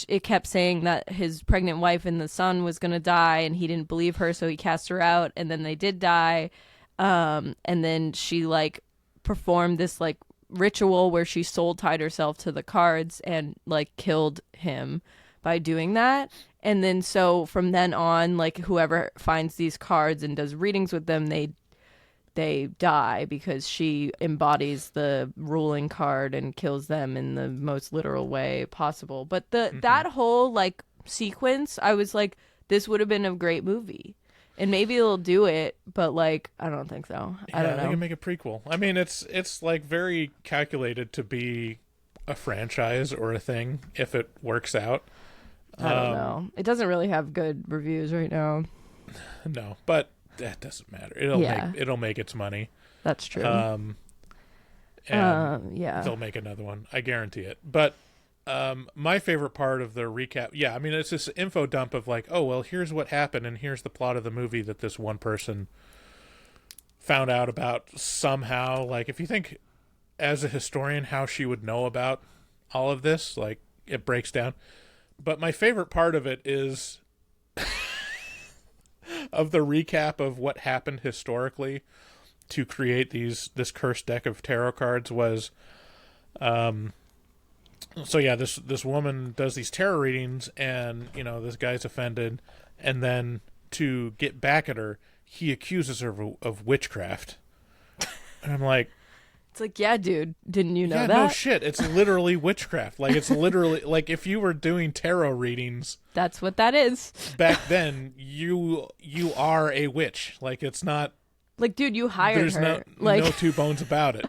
it kept saying that his pregnant wife and the son was going to die, and he didn't believe her, so he cast her out, and then they did die. And then she like performed this like ritual where she soul tied herself to the cards and like killed him by doing that. And then so from then on, like whoever finds these cards and does readings with them, they die because she embodies the ruling card and kills them in the most literal way possible. But that whole like sequence, I was like, this would have been a great movie. And maybe they'll do it, but like I don't think so. I don't know. They can make a prequel. I mean, it's like very calculated to be a franchise or a thing if it works out. I don't know. It doesn't really have good reviews right now. No, but that doesn't matter. It'll make its money. That's true. And yeah. they'll make another one. I guarantee it. But my favorite part of the recap, I mean, it's this info dump of like, oh, well, here's what happened, and here's the plot of the movie that this one person found out about somehow. Like, if you think as a historian how she would know about all of this, like, it breaks down. But my favorite part of it is of the recap of what happened historically to create this cursed deck of tarot cards was, this woman does these tarot readings, and this guy's offended, and then to get back at her, he accuses her of witchcraft. And I'm like, It's like, yeah, dude, didn't you know yeah, that? no shit. It's literally witchcraft. Like, it's literally like if you were doing tarot readings, That's what that is. back then, you are a witch. Like, it's not. Like, dude, you hired There's her. no two bones about it.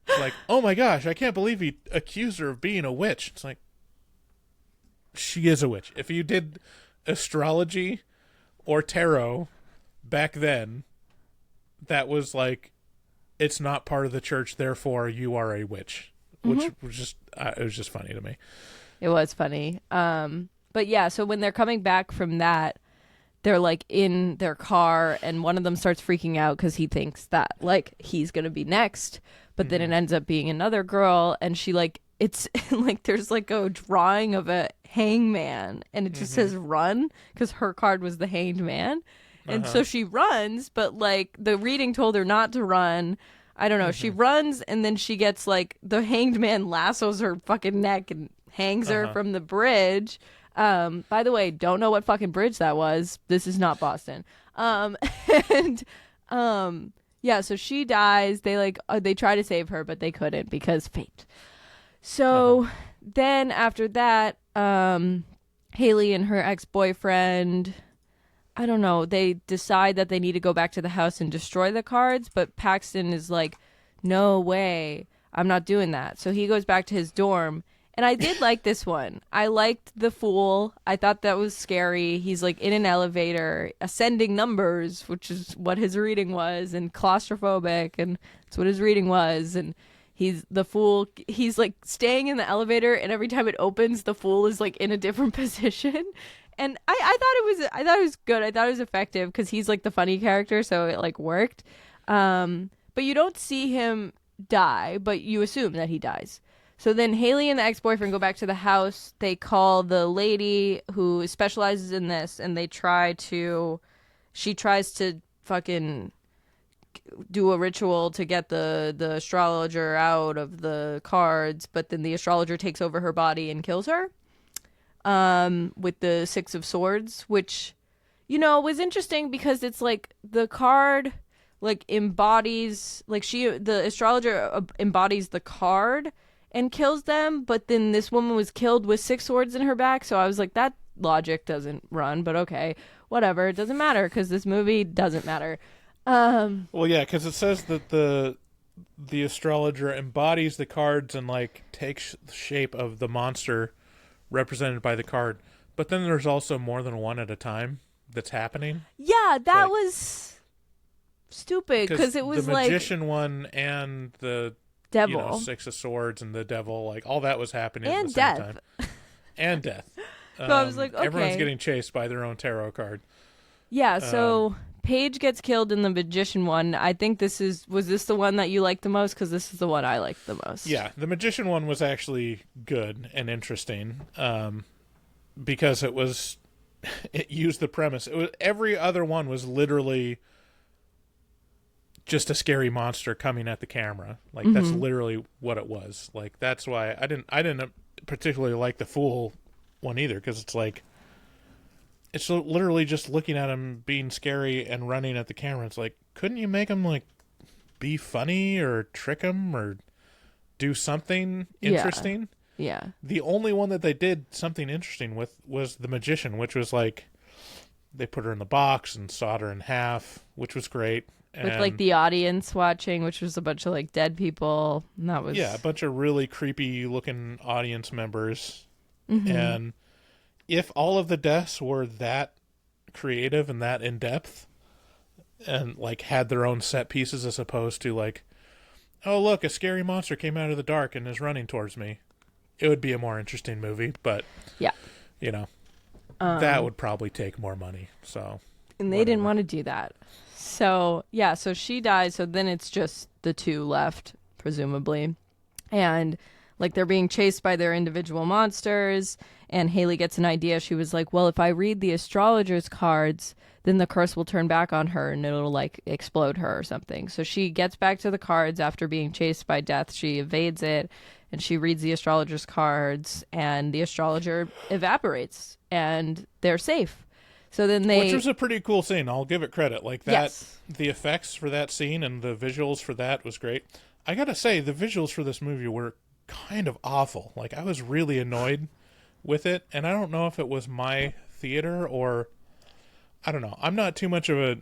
It's like, oh my gosh, I can't believe he accused her of being a witch. It's like, she is a witch. If you did astrology or tarot back then, that was like, it's not part of the church, therefore you are a witch. Which was just, it was just funny to me. It was funny. But yeah, so when they're coming back from that, they're like in their car, and one of them starts freaking out because he thinks that like he's gonna be next, but then it ends up being another girl, and she like, it's like there's like a drawing of a hangman, and it just says run because her card was the hanged man. And so she runs, but like the reading told her not to run. I don't know. She runs, and then she gets like the hanged man lassos her fucking neck and hangs her from the bridge. By the way, don't know what fucking bridge that was. This is not Boston. Yeah, so she dies. They like they try to save her, but they couldn't because fate. So then after that, Haley and her ex-boyfriend, I don't know, they decide that they need to go back to the house and destroy the cards, but Paxton is like, no way, I'm not doing that. So he goes back to his dorm, and I did like this one. I liked the fool. I thought that was scary. He's like in an elevator, ascending numbers, which is what his reading was, and claustrophobic, and that's what his reading was, and he's the fool. He's like staying in the elevator, and every time it opens, the fool is like in a different position. And I thought it was good. I thought it was effective because he's like the funny character, so it like worked. But you don't see him die, but you assume that he dies. So then Haley and the ex-boyfriend go back to the house. They call the lady who specializes in this, and she tries to fucking do a ritual to get the astrologer out of the cards, but then the astrologer takes over her body and kills her. With the Six of Swords, which it was interesting because it's like the card like embodies like the astrologer embodies the card and kills them, but then this woman was killed with 6 swords in her back, so I was like, that logic doesn't run, but okay, whatever, it doesn't matter because this movie doesn't matter. Well, yeah, because it says that the astrologer embodies the cards and like takes the shape of the monster represented by the card, but then there's also more than one at a time that's happening. Yeah, that was stupid because it was the like magician one and the devil, 6 of swords and the devil, like all that was happening and at the same death. time. And death. So I was like, okay. Everyone's getting chased by their own tarot card. Yeah, so Paige gets killed in the magician one. I think was this the one that you liked the most? Because this is the one I liked the most. Yeah, the magician one was actually good and interesting because it used the premise. Every other one was literally just a scary monster coming at the camera. Like that's literally what it was. Like that's why I didn't particularly like the Fool one either, because it's like it's literally just looking at him being scary and running at the camera. It's like, couldn't you make him like be funny or trick him or do something interesting? Yeah. The only one that they did something interesting with was the magician, which was like they put her in the box and sawed her in half, which was great. With like the audience watching, which was a bunch of like dead people. And that was a bunch of really creepy looking audience members. And if all of the deaths were that creative and that in depth and like had their own set pieces as opposed to like, oh look, a scary monster came out of the dark and is running towards me, it would be a more interesting movie. But yeah, that would probably take more money. So and they didn't want to do that. So yeah, so she dies. So then it's just the 2 left, presumably, and like they're being chased by their individual monsters. And Haley gets an idea. She was like, well, if I read the astrologer's cards, then the curse will turn back on her and it'll like explode her or something. So she gets back to the cards after being chased by death. She evades it and she reads the astrologer's cards and the astrologer evaporates and they're safe. So then which was a pretty cool scene. I'll give it credit. Like that, yes. The effects for that scene and the visuals for that was great. I gotta say, the visuals for this movie were kind of awful. Like I was really annoyed with it, and I don't know if it was my theater or I don't know. I'm not too much of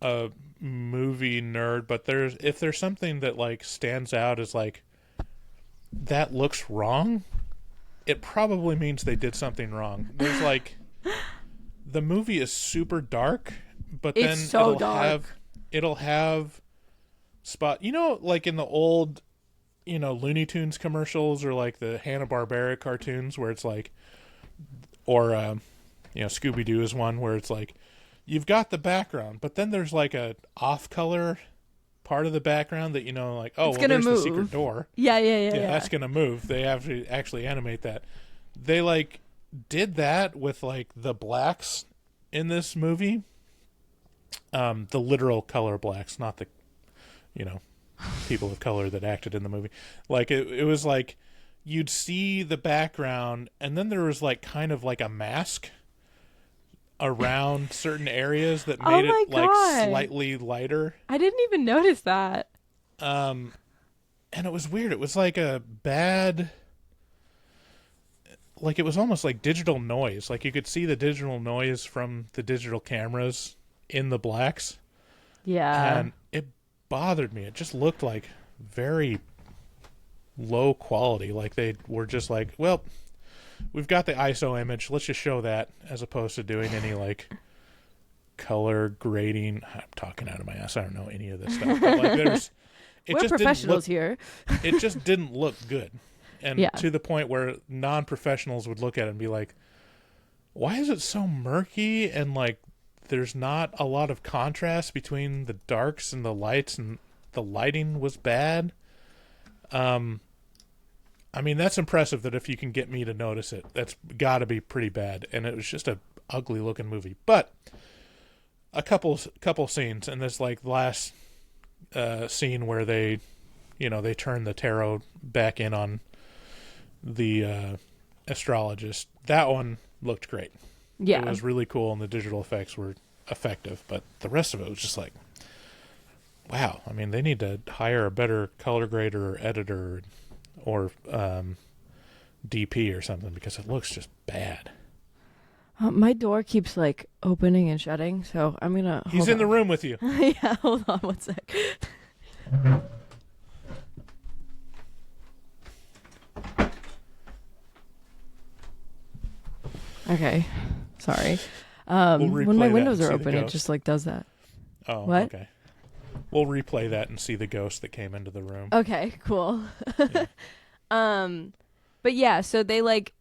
a movie nerd, but if there's something that like stands out as like that looks wrong, it probably means they did something wrong. There's like the movie is super dark, but then it's so dark. It'll have spot, like in the old Looney Tunes commercials or like the Hanna-Barbera cartoons where it's like, or Scooby-Doo is one where it's like you've got the background, but then there's like a off-color part of the background that like, oh, well, there's the secret door. Yeah. That's gonna move. They have to actually animate that. They like did that with like the blacks in this movie, the literal color blacks, not the people of color that acted in the movie. Like it was like you'd see the background and then there was like kind of like a mask around certain areas that made it like slightly lighter. I didn't even notice that. And it was weird. It was like a bad, like it was almost like digital noise. Like you could see the digital noise from the digital cameras in the blacks. Yeah. And it bothered me. It just looked like very low quality. Like they were just like, well, we've got the ISO image, let's just show that, as opposed to doing any like color grading. I'm talking out of my ass. I don't know any of this stuff. But like we're professionals here. It just didn't look good. And yeah. to the point where non-professionals would look at it and be like, why is it so murky and like there's not a lot of contrast between the darks and the lights, and the lighting was bad. I mean, that's impressive that if you can get me to notice it, that's got to be pretty bad. And it was just a ugly looking movie. But a couple scenes, and this like last scene where they turn the tarot back in on the astrologist. That one looked great. Yeah. It was really cool, and the digital effects were effective, but the rest of it was just like, wow. I mean, they need to hire a better color grader or editor or DP or something, because it looks just bad. My door keeps like opening and shutting, so I'm gonna. He's in the room with you. Yeah, hold on one sec. Okay, sorry. replay When my that windows and are see the open, it ghost. just like does that. Oh, What? okay. We'll replay that and see the ghost that came into the room. Okay, cool. Yeah. But yeah, so they like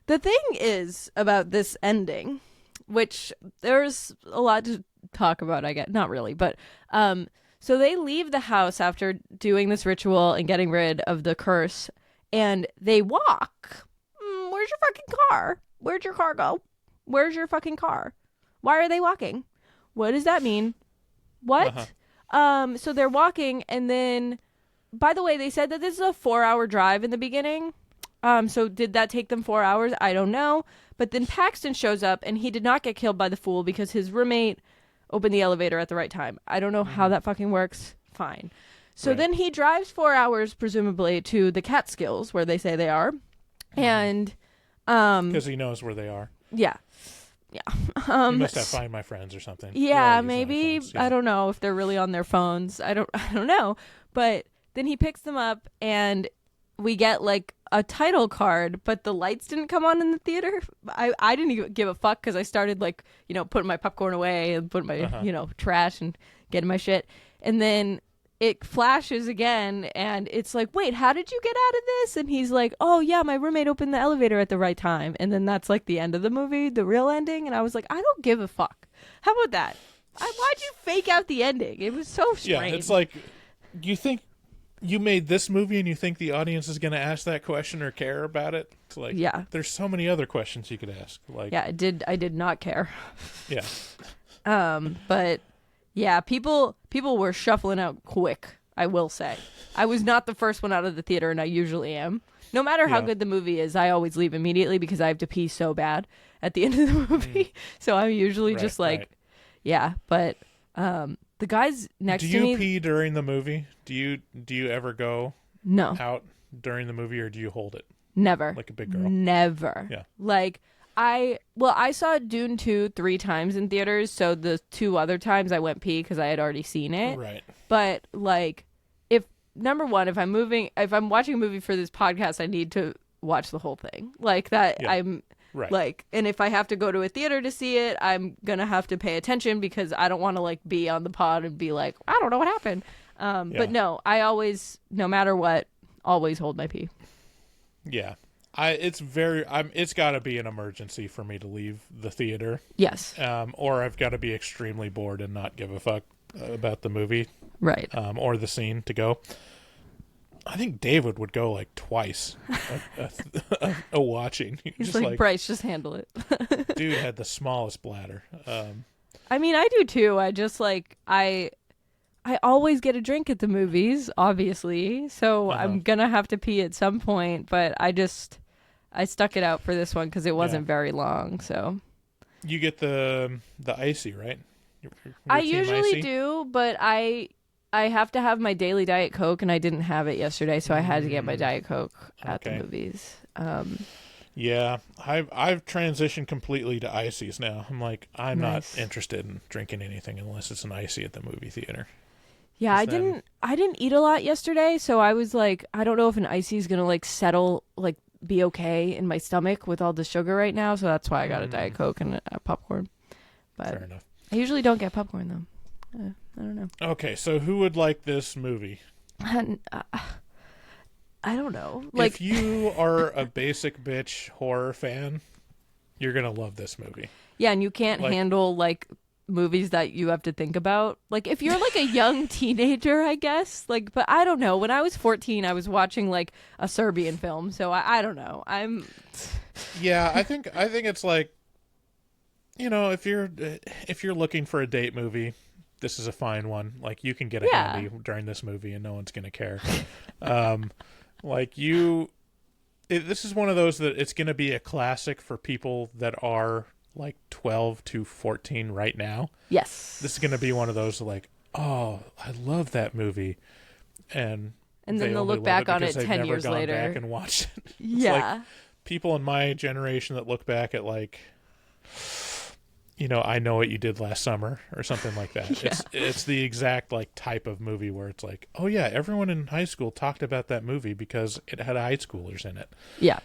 the thing is about this ending, which there's a lot to talk about, I guess. Not really, but so they leave the house after doing this ritual and getting rid of the curse, and they walk. Where's your fucking car? Where'd your car go? Where's your fucking car? Why are they walking? What does that mean? What? So they're walking, and then, by the way, they said that this is a 4-hour drive in the beginning. So did that take them 4 hours? I don't know. But then Paxton shows up, and he did not get killed by the fool because his roommate opened the elevator at the right time. I don't know how that fucking works. Fine. So Right. then he drives 4 hours, presumably, to the Catskills, where they say they are. And, Because he knows where they are. yeah. Yeah. He must have Find My Friends or something. They're Yeah, all using maybe. iPhones, yeah. I don't know if they're really on their phones. I don't know. But then he picks them up, and we get like a title card, but the lights didn't come on in the theater. I didn't even give a fuck because I started like, putting my popcorn away and putting my, trash and getting my shit. And then it flashes again, and it's like, wait, how did you get out of this? And he's like, oh yeah, my roommate opened the elevator at the right time. And then that's like the end of the movie, the real ending. And I was like, I don't give a fuck. How about that? Why'd you fake out the ending? It was so strange. Yeah, it's like, you think you made this movie and you think the audience is going to ask that question or care about it? It's like, Yeah. there's so many other questions you could ask. Like, Yeah, I did not care. yeah. But yeah, people were shuffling out quick, I will say. I was not the first one out of the theater, and I usually am. No matter how Yeah. good the movie is, I always leave immediately because I have to pee so bad at the end of the movie. So I'm usually just like, Right. yeah, but the guys next Do to me, you pee during the movie? Do you ever go no, out during the movie, or do you hold it never. like a big girl? Never. Yeah. Like I saw Dune 2 3 times in theaters, so the 2 other times I went pee because I had already seen it. Right. But like, if number one, if I'm watching a movie for this podcast, I need to watch the whole thing. Like that, Yeah. I'm Right. like, and if I have to go to a theater to see it, I'm gonna have to pay attention because I don't want to like be on the pod and be like, I don't know what happened. Yeah. But no, I always, no matter what, always hold my pee. Yeah. It's got to be an emergency for me to leave the theater. Yes. Or I've got to be extremely bored and not give a fuck about the movie, Right. or the scene to go. I think David would go like twice a watching. He's Just like, Bryce, just handle it. dude had the smallest bladder. I mean, I do too. I just like I always get a drink at the movies, obviously. So I'm gonna have to pee at some point. But I stuck it out for this one because it wasn't very long. So You get the icy, right? You're I team usually icy? do, but I have to have my daily Diet Coke, and I didn't have it yesterday, so I had to get my Diet Coke at the Okay. movies. Yeah, I've transitioned completely to ices now. I'm like, I'm Nice. not interested in drinking anything unless it's an icy at the movie theater. Yeah, I then- didn't eat a lot yesterday, so I was like, I don't know if an icy is gonna like settle, like be okay in my stomach with all the sugar right now. So that's why I got a Diet Coke and a popcorn. Fair But enough. I usually don't get popcorn though. I don't know. Okay, so who would like this movie? I don't know. Like, if you are a basic bitch horror fan, you're gonna love this movie. yeah, and you can't like- handle like movies that you have to think about. Like if you're like a young teenager, I guess. Like, but I don't know. When I was 14, I was watching like a Serbian film, so I don't know. Yeah, I think it's like, if you're looking for a date movie, this is a fine one. Like you can get a Yeah. handy during this movie and no one's gonna care. This is one of those that it's gonna be a classic for people that are like 12 to 14 right now. Yes. This is going to be one of those like, oh, I love that movie. And then they they'll only look love back on it because they've 10 never years gone later. back and watched it. It's Yeah. like people in my generation that look back at like, I Know What You Did Last Summer or something like that. Yeah. It's the exact like type of movie where it's like, oh yeah, everyone in high school talked about that movie because it had high schoolers in it. Yeah.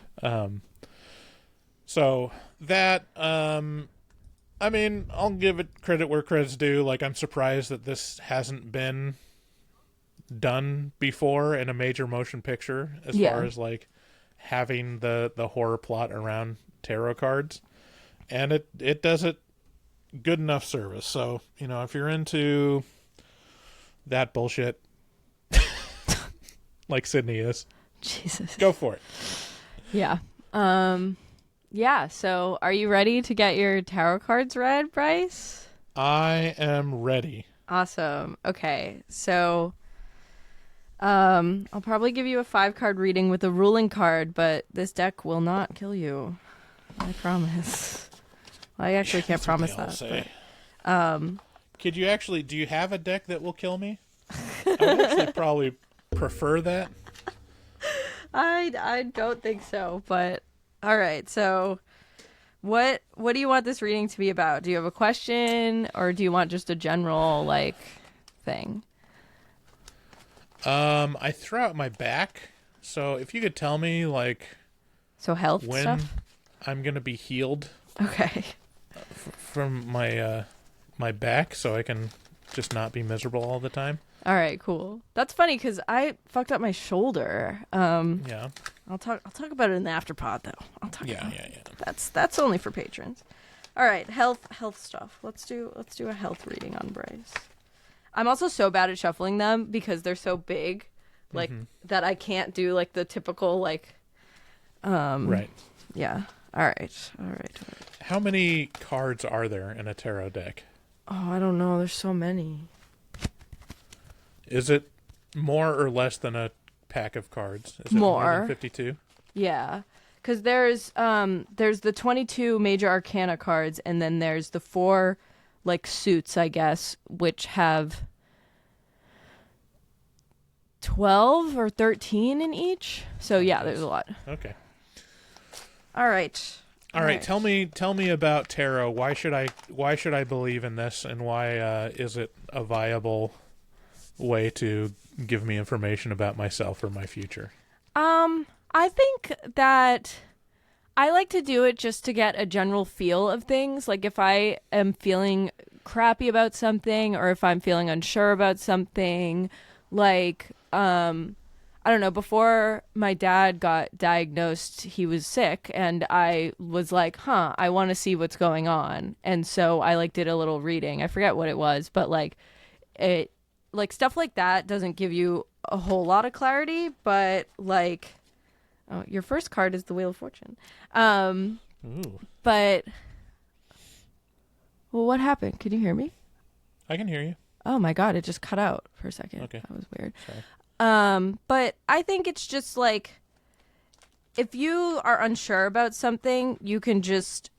So that, I mean, I'll give it credit where credit's due. Like, I'm surprised that this hasn't been done before in a major motion picture as far as like having the horror plot around tarot cards. And it does it good enough service. So, if you're into that bullshit like Sydney is, Jesus. go for it. Yeah. Yeah, so are you ready to get your tarot cards read, Bryce? I am ready. Awesome. Okay, so I'll probably give you a 5-card reading with a ruling card, but this deck will not kill you. I promise. Well, I actually can't promise that. Could you actually, do you have a deck that will kill me? I would actually probably prefer that. I don't think so, but all right. So what do you want this reading to be about? Do you have a question or do you want just a general like thing? I throw out my back. So if you could tell me like So health when stuff? I'm going to be healed Okay. from my back so I can just not be miserable all the time. All right, cool. That's funny because I fucked up my shoulder. Yeah. I'll talk about it in the afterpod though. I'll talk Yeah, about yeah, it. yeah. That's only for patrons. All right, health stuff. Let's do a health reading on Bryce. I'm also so bad at shuffling them because they're so big, like that I can't do like the typical like. Right. Yeah. All right. How many cards are there in a tarot deck? Oh, I don't know. There's so many. Is it more or less than a pack of cards? Is it more than 52? Yeah. Because there's the 22 major arcana cards, and then there's the 4 like suits, I guess, which have 12 or 13 in each. So yeah, there's a lot. Okay. All right. All right. Tell me about tarot. Why should I believe in this, and why is it a viable way to give me information about myself or my future? I think that I like to do it just to get a general feel of things. Like if I am feeling crappy about something or if I'm feeling unsure about something, like I don't know, before my dad got diagnosed, he was sick and I was like, I want to see what's going on. And so I like did a little reading. I forget what it was, but like it like stuff like that doesn't give you a whole lot of clarity, but like your first card is the Wheel of Fortune. Ooh. But well, what happened? Can you hear me? I can hear you. Oh my God, it just cut out for a second. Okay. That was weird. Sorry. But I think it's just like if you are unsure about something, you can just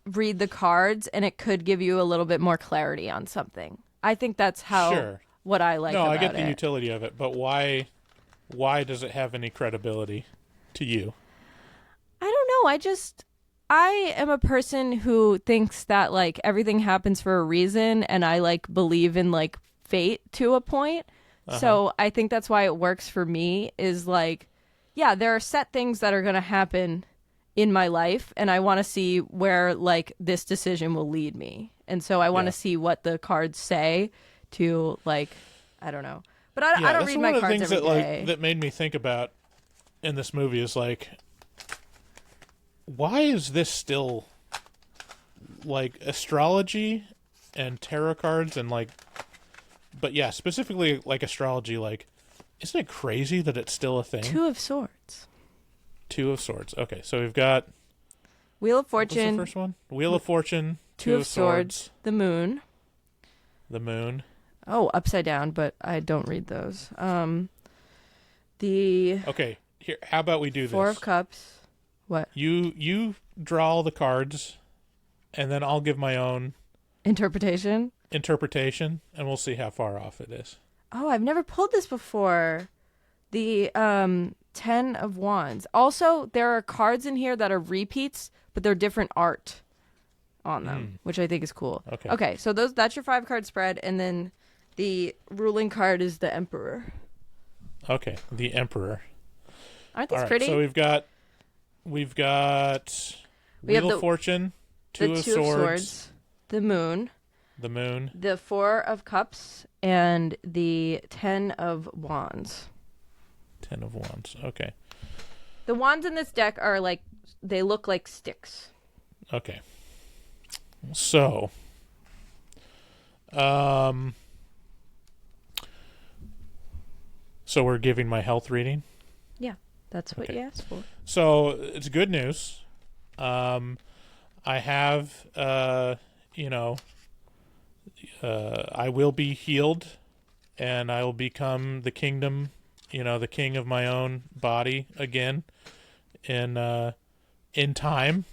read the cards and it could give you a little bit more clarity on something. I think that's how what I like about it. No, I get the utility of it, but why does it have any credibility to you? I don't know. I am a person who thinks that like everything happens for a reason, and I like believe in like fate to a point. So I think that's why it works for me is like, yeah, there are set things that are going to happen in my life, and I want to see where like this decision will lead me. And so I want to see what the cards say to like, I don't know. But I don't read my cards every day. One of the things that made me think about in this movie is like, why is this still like astrology and tarot cards and like, but yeah, specifically like astrology, like, isn't it crazy that it's still a thing? 2 of Swords. 2 of Swords. Okay, so we've got Wheel of Fortune. What's the first one? Wheel of Fortune. 2 of Swords. The Moon. The Moon. Oh, upside down, but I don't read those. Okay, here. How about we do this? 4 of Cups. What? You draw all the cards, and then I'll give my own Interpretation. interpretation, and we'll see how far off it is. Oh, I've never pulled this before. The 10 of Wands. Also, there are cards in here that are repeats, but they're different art on them, which I think is cool. Okay, so that's your 5-card spread, and then the ruling card is the Emperor. Okay, the Emperor. Aren't these All right, pretty? so we've got Wheel of Fortune, the Two of Swords, the Moon, the Moon, the 4 of Cups, and the 10 of Wands. 10 of Wands. Okay. The wands in this deck are like, they look like sticks. Okay. So, so we're giving my health reading. Yeah, that's what you asked for. So it's good news. I have, I will be healed, and I will become the kingdom, the king of my own body again, in time.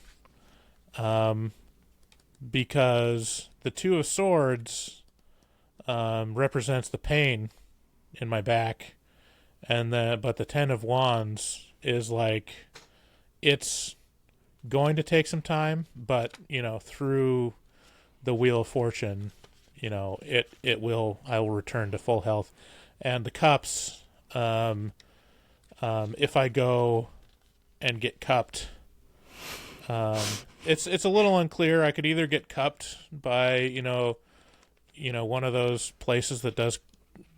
Because the Two of Swords represents the pain in my back, but the 10 of Wands is like, it's going to take some time, but through the Wheel of Fortune, I will return to full health. And the Cups, if I go and get cupped, it's a little unclear. I could either get cupped by one of those places that does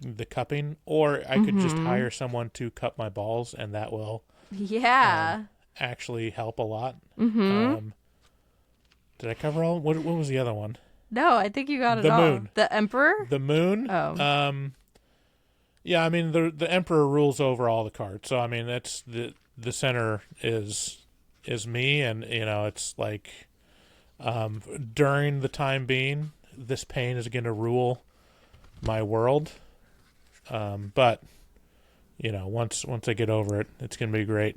the cupping, or I could just hire someone to cup my balls, and that will actually help a lot. Did I cover all? What was the other one? No, I think you got it the all. Moon. The Emperor? The Moon. Oh. Yeah, I mean the Emperor rules over all the cards, so I mean that's the center is me, and it's like during the time being, this pain is going to rule my world, but once I get over it, it's going to be great.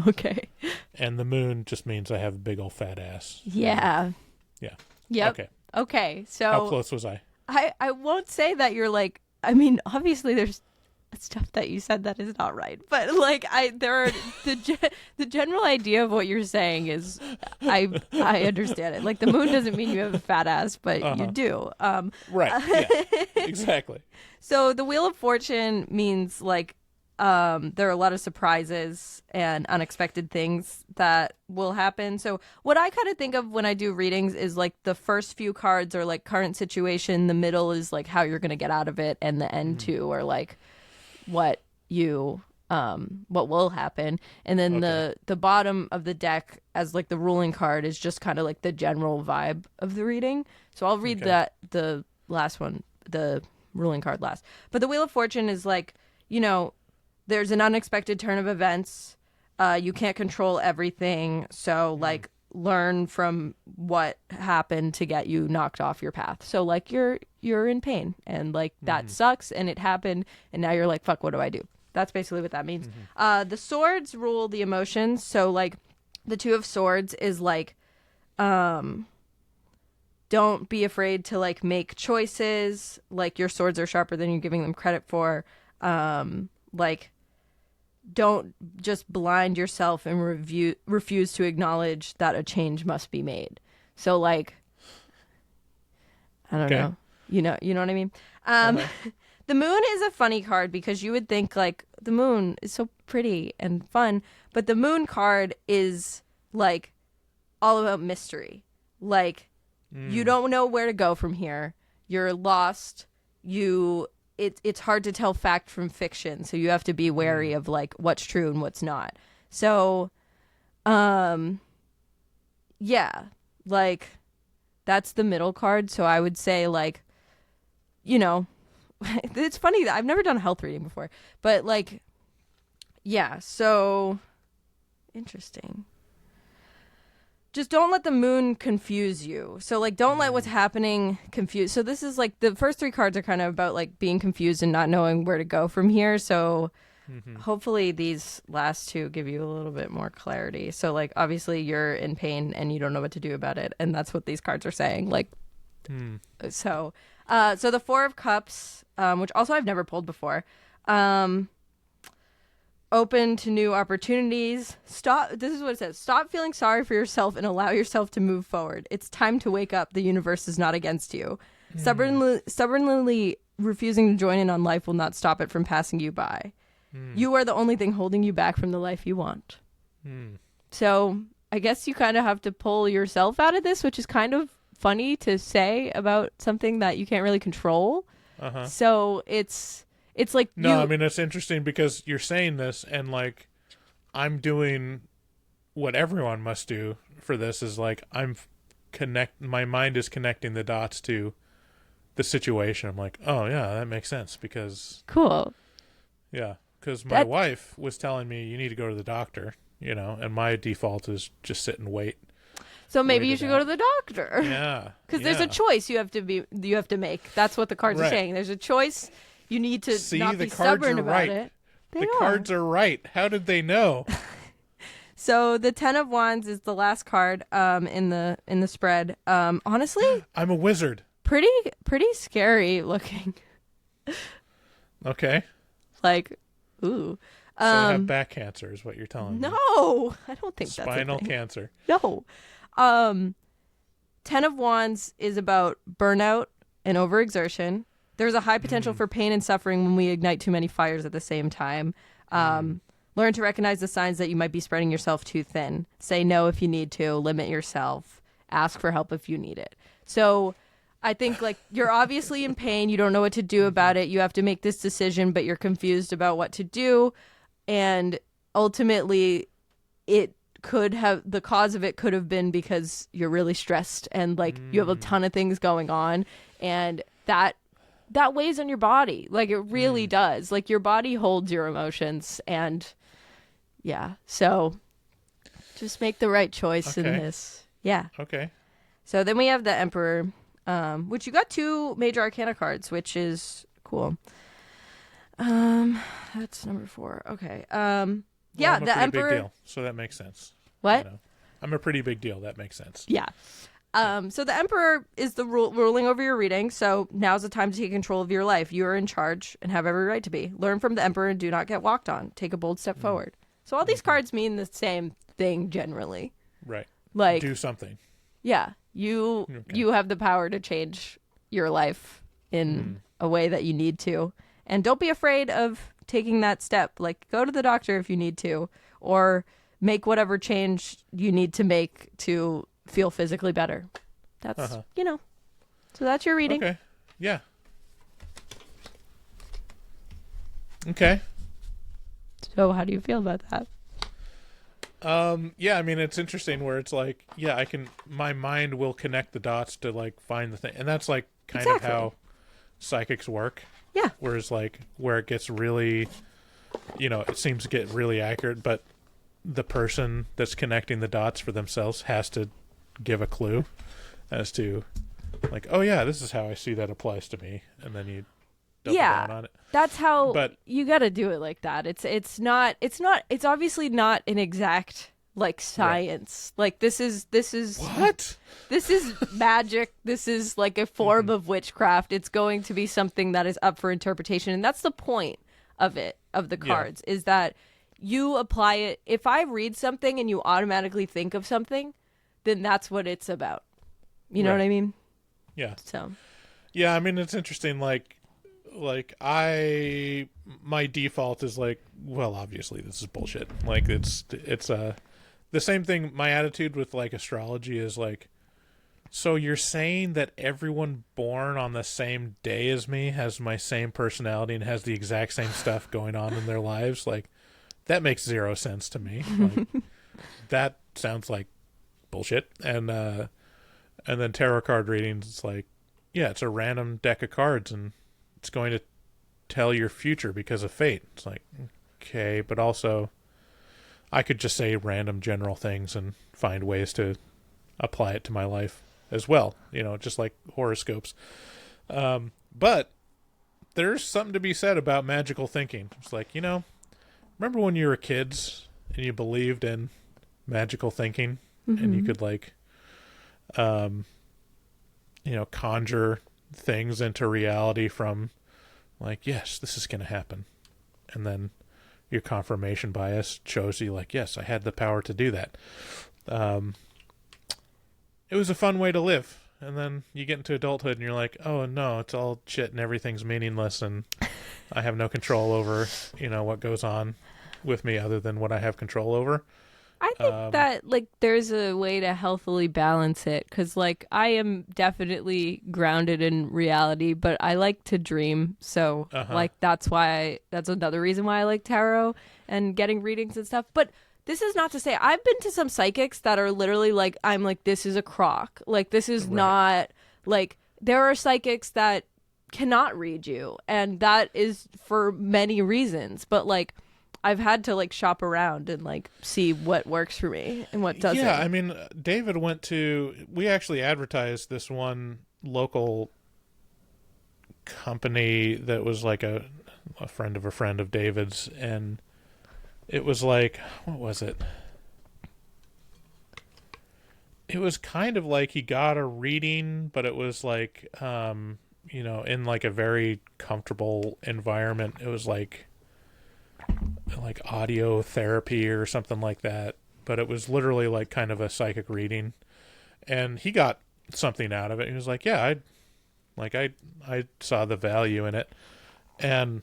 Okay. And the Moon just means I have a big old fat ass. Yeah. Yeah. Yep. Okay. So how close was I? I won't say that you're like, I mean, obviously there's stuff that you said that is not right, but like the general idea of what you're saying is I understand it. Like the Moon doesn't mean you have a fat ass, but you do. Right. Yeah. Exactly. So the Wheel of Fortune means like there are a lot of surprises and unexpected things that will happen. So what I kind of think of when I do readings is like the first few cards are like current situation, the middle is like how you're going to get out of it, and the end two are like what will happen. And then the bottom of the deck as like the ruling card is just kind of like the general vibe of the reading. So I'll read the last one, the ruling card last. But the Wheel of Fortune is like, there's an unexpected turn of events. You can't control everything. So like learn from what happened to get you knocked off your path. So like you're in pain, and like that sucks, and it happened, and now you're like, fuck, what do I do? That's basically what that means. The swords rule the emotions. So like the Two of Swords is like, don't be afraid to like make choices. Like your swords are sharper than you're giving them credit for. Like don't just blind yourself and refuse to acknowledge that a change must be made. So like, I don't know. You know what I mean? The Moon is a funny card because you would think like the Moon is so pretty and fun, but the Moon card is like all about mystery. Like you don't know where to go from here. You're lost. It's hard to tell fact from fiction, so you have to be wary of like what's true and what's not. So, yeah, like that's the middle card. So I would say like, it's funny that I've never done a health reading before, but like, yeah. So interesting. Just don't let the Moon confuse you. So like don't let what's happening confuse. So this is like the first 3 cards are kind of about like being confused and not knowing where to go from here. So hopefully these last two give you a little bit more clarity. So like obviously you're in pain and you don't know what to do about it, and that's what these cards are saying. Like so the Four of Cups, which also I've never pulled before. Open to new opportunities. This is what it says. Stop feeling sorry for yourself and allow yourself to move forward. It's time to wake up. The universe is not against you. Stubbornly refusing to join in on life will not stop it from passing you by. You are the only thing holding you back from the life you want. So I guess you kind of have to pull yourself out of this, which is kind of funny to say about something that you can't really control. So it's like I mean, it's interesting because you're saying this and like I'm doing what everyone must do for this is like my mind is connecting the dots to the situation. I'm like, oh yeah, that makes sense because cool. Yeah, because my wife was telling me you need to go to the doctor, and my default is just sit and wait. So maybe you should go to the doctor. Yeah, because there's a choice you have to make. That's what the cards are saying. There's a choice. You need to not be stubborn about it. The cards are right. How did they know? So the Ten of Wands is the last card in the spread. Honestly, I'm a wizard. Pretty scary looking. Okay. Like, ooh. So I have back cancer is what you're telling me. No, I don't think that's spinal cancer. No. Ten of Wands is about burnout and overexertion. There's a high potential for pain and suffering when we ignite too many fires at the same time. Learn to recognize the signs that you might be spreading yourself too thin. Say no if you need to. Limit yourself. Ask for help if you need it. So I think like you're obviously in pain. You don't know what to do about it. You have to make this decision, but you're confused about what to do. And ultimately, the cause of it could have been because you're really stressed and like you have a ton of things going on, and that weighs on your body. Like it really does. Like your body holds your emotions, and yeah. So just make the right choice in this. Yeah. Okay. So then we have the Emperor, which you got 2 major arcana cards, which is cool. That's number 4. Okay. Yeah, I'm a the pretty Emperor. big deal, so that makes sense. What? I'm a pretty big deal. That makes sense. Yeah. So the Emperor is the ruling over your reading. So now's the time to take control of your life. You are in charge and have every right to be. Learn from the Emperor and do not get walked on. Take a bold step forward. So all these cards mean the same thing generally. Right. Like do something. Yeah. You have the power to change your life in a way that you need to. And don't be afraid of taking that step. Like go to the doctor if you need to, or make whatever change you need to make to feel physically better. That's, so that's your reading. Okay. Yeah. Okay. So how do you feel about that? Yeah, I mean, it's interesting where it's like, yeah, my mind will connect the dots to like find the thing. And that's like kind of how psychics work. Yeah. Whereas like where it gets really, it seems to get really accurate, but the person that's connecting the dots for themselves has to give a clue as to like, oh yeah, this is how I see that applies to me. And then you double down on it. That's how you got to do it like that. It's obviously not an exact like science. Right. Like this is what? This is magic. This is like a form of witchcraft. It's going to be something that is up for interpretation. And that's the point of the cards, is that you apply it. If I read something and you automatically think of something, then that's what it's about. You know what I mean? Yeah. So. Yeah, I mean, it's interesting. Like my default is like, well, obviously this is bullshit. Like it's the same thing. My attitude with like astrology is like, so you're saying that everyone born on the same day as me has my same personality and has the exact same stuff going on in their lives? Like, that makes zero sense to me. Like, that sounds like bullshit. And then tarot card readings, it's like, yeah, it's a random deck of cards and it's going to tell your future because of fate. It's like, okay, but also I could just say random general things and find ways to apply it to my life as well, just like horoscopes. But there's something to be said about magical thinking. It's like, remember when you were kids and you believed in magical thinking and you could like, conjure things into reality from like, yes, this is going to happen. And then your confirmation bias shows you like, yes, I had the power to do that. It was a fun way to live. And then you get into adulthood and you're like, oh no, it's all shit and everything's meaningless and I have no control over, what goes on with me other than what I have control over. I think that like there's a way to healthily balance it because like I am definitely grounded in reality, but I like to dream. So like that's another reason why I like tarot and getting readings and stuff. But this is not to say I've been to some psychics that are literally like, I'm like, this is a crock. Like this is not like, there are psychics that cannot read you, and that is for many reasons. But like I've had to like shop around and like see what works for me and what doesn't. Yeah, I mean, David we actually advertised this one local company that was like a friend of a friend of David's, and it was like, what was it? It was kind of like he got a reading, but it was like, in like a very comfortable environment. It was like audio therapy or something like that, but it was literally like kind of a psychic reading, and he got something out of it. He was like, yeah, I saw the value in it. And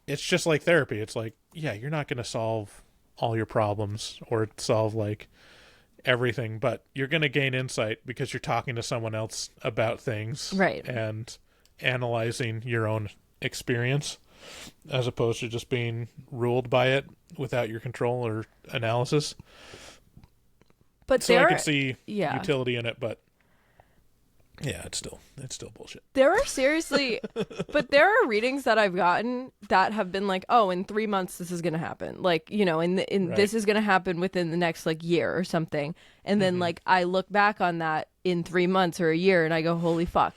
it's just like therapy. It's like, yeah, you're not going to solve all your problems or solve like everything, but you're going to gain insight because you're talking to someone else about things, right? And analyzing your own experience, as opposed to just being ruled by it without your control or analysis. But so I could see utility in it, but yeah, it's still bullshit. There are seriously, but there are readings that I've gotten that have been like, oh, in 3 months this is gonna happen, like this is gonna happen within the next like year or something, and then like I look back on that in 3 months or a year and I go, holy fuck.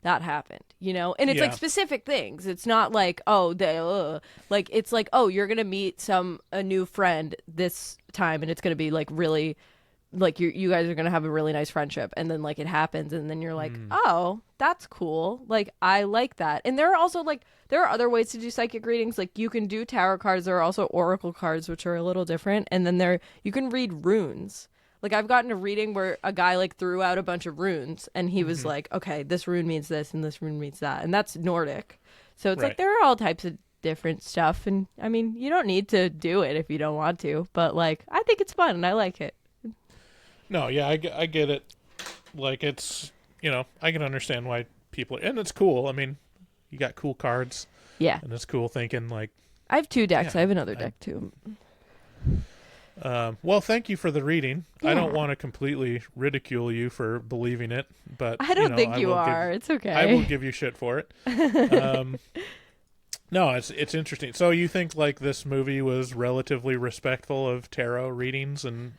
That happened, and it's like specific things. It's not like, like it's like, oh, you're gonna meet a new friend this time, and it's gonna be like really, like you guys are gonna have a really nice friendship, and then like it happens, and then you're like, oh, that's cool. Like I like that. And there are also like there are other ways to do psychic readings. Like you can do tarot cards. There are also oracle cards, which are a little different, and then you can read runes. Like, I've gotten a reading where a guy, like, threw out a bunch of runes, and he was like, okay, this rune means this, and this rune means that, and that's Nordic. So it's like, there are all types of different stuff, and, I mean, you don't need to do it if you don't want to, but, like, I think it's fun, and I like it. No, yeah, I get it. Like, it's, I can understand why people, and it's cool. I mean, you got cool cards. Yeah. And it's cool thinking, like. I have 2 decks. I have another deck, too. Well, thank you for the reading. Yeah. I don't want to completely ridicule you for believing it, but I don't think you are. It's okay. I will give you shit for it. No, it's interesting. So you think like this movie was relatively respectful of tarot readings and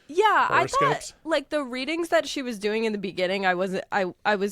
horoscopes? I thought like the readings that she was doing in the beginning, I was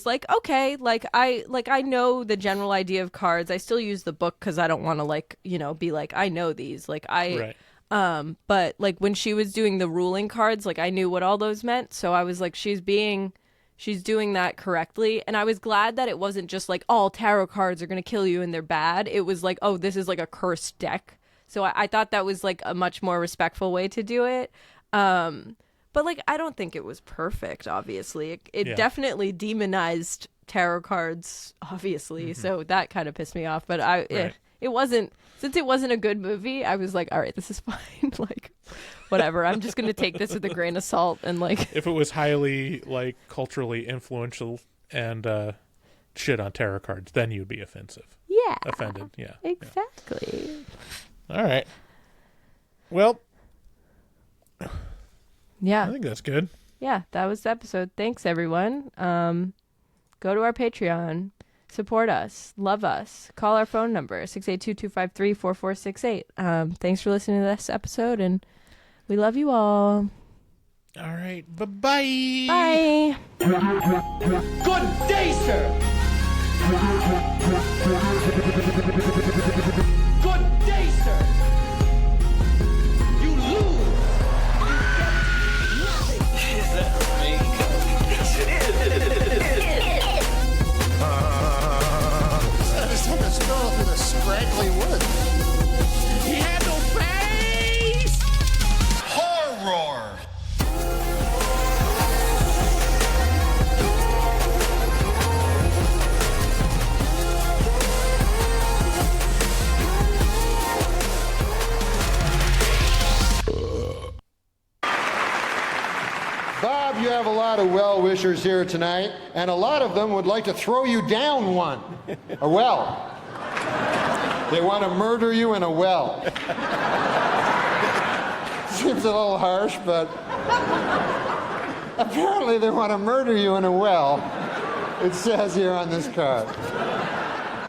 like, okay, like I know the general idea of cards. I still use the book because I don't want to be like I know these right. But like when she was doing the ruling cards, like I knew what all those meant. So I was like, she's doing that correctly. And I was glad that it wasn't just like all tarot cards are going to kill you and they're bad. It was like, oh, this is like a cursed deck. So I thought that was like a much more respectful way to do it. But like, I don't think it was perfect, obviously. It definitely demonized tarot cards, obviously. So that kind of pissed me off. But it wasn't. Since it wasn't a good movie, I was like, all right, this is fine. Like, whatever. I'm just going to take this with a grain of salt. And like, if it was highly like culturally influential and shit on tarot cards, then you'd be offended. Yeah. Exactly. Yeah. All right. Well. Yeah. I think that's good. Yeah, that was the episode. Thanks, everyone. Go to our Patreon. Support us. Love us. Call our phone number, 682-253-4468. Thanks for listening to this episode, and we love you all. All right. Bye-bye. Bye. Good day, sir. Good day, sir. Bob, you have a lot of well-wishers here tonight, and a lot of them would like to throw you down one. A well. They want to murder you in a well. Seems a little harsh, but apparently they want to murder you in a well. It says here on this card.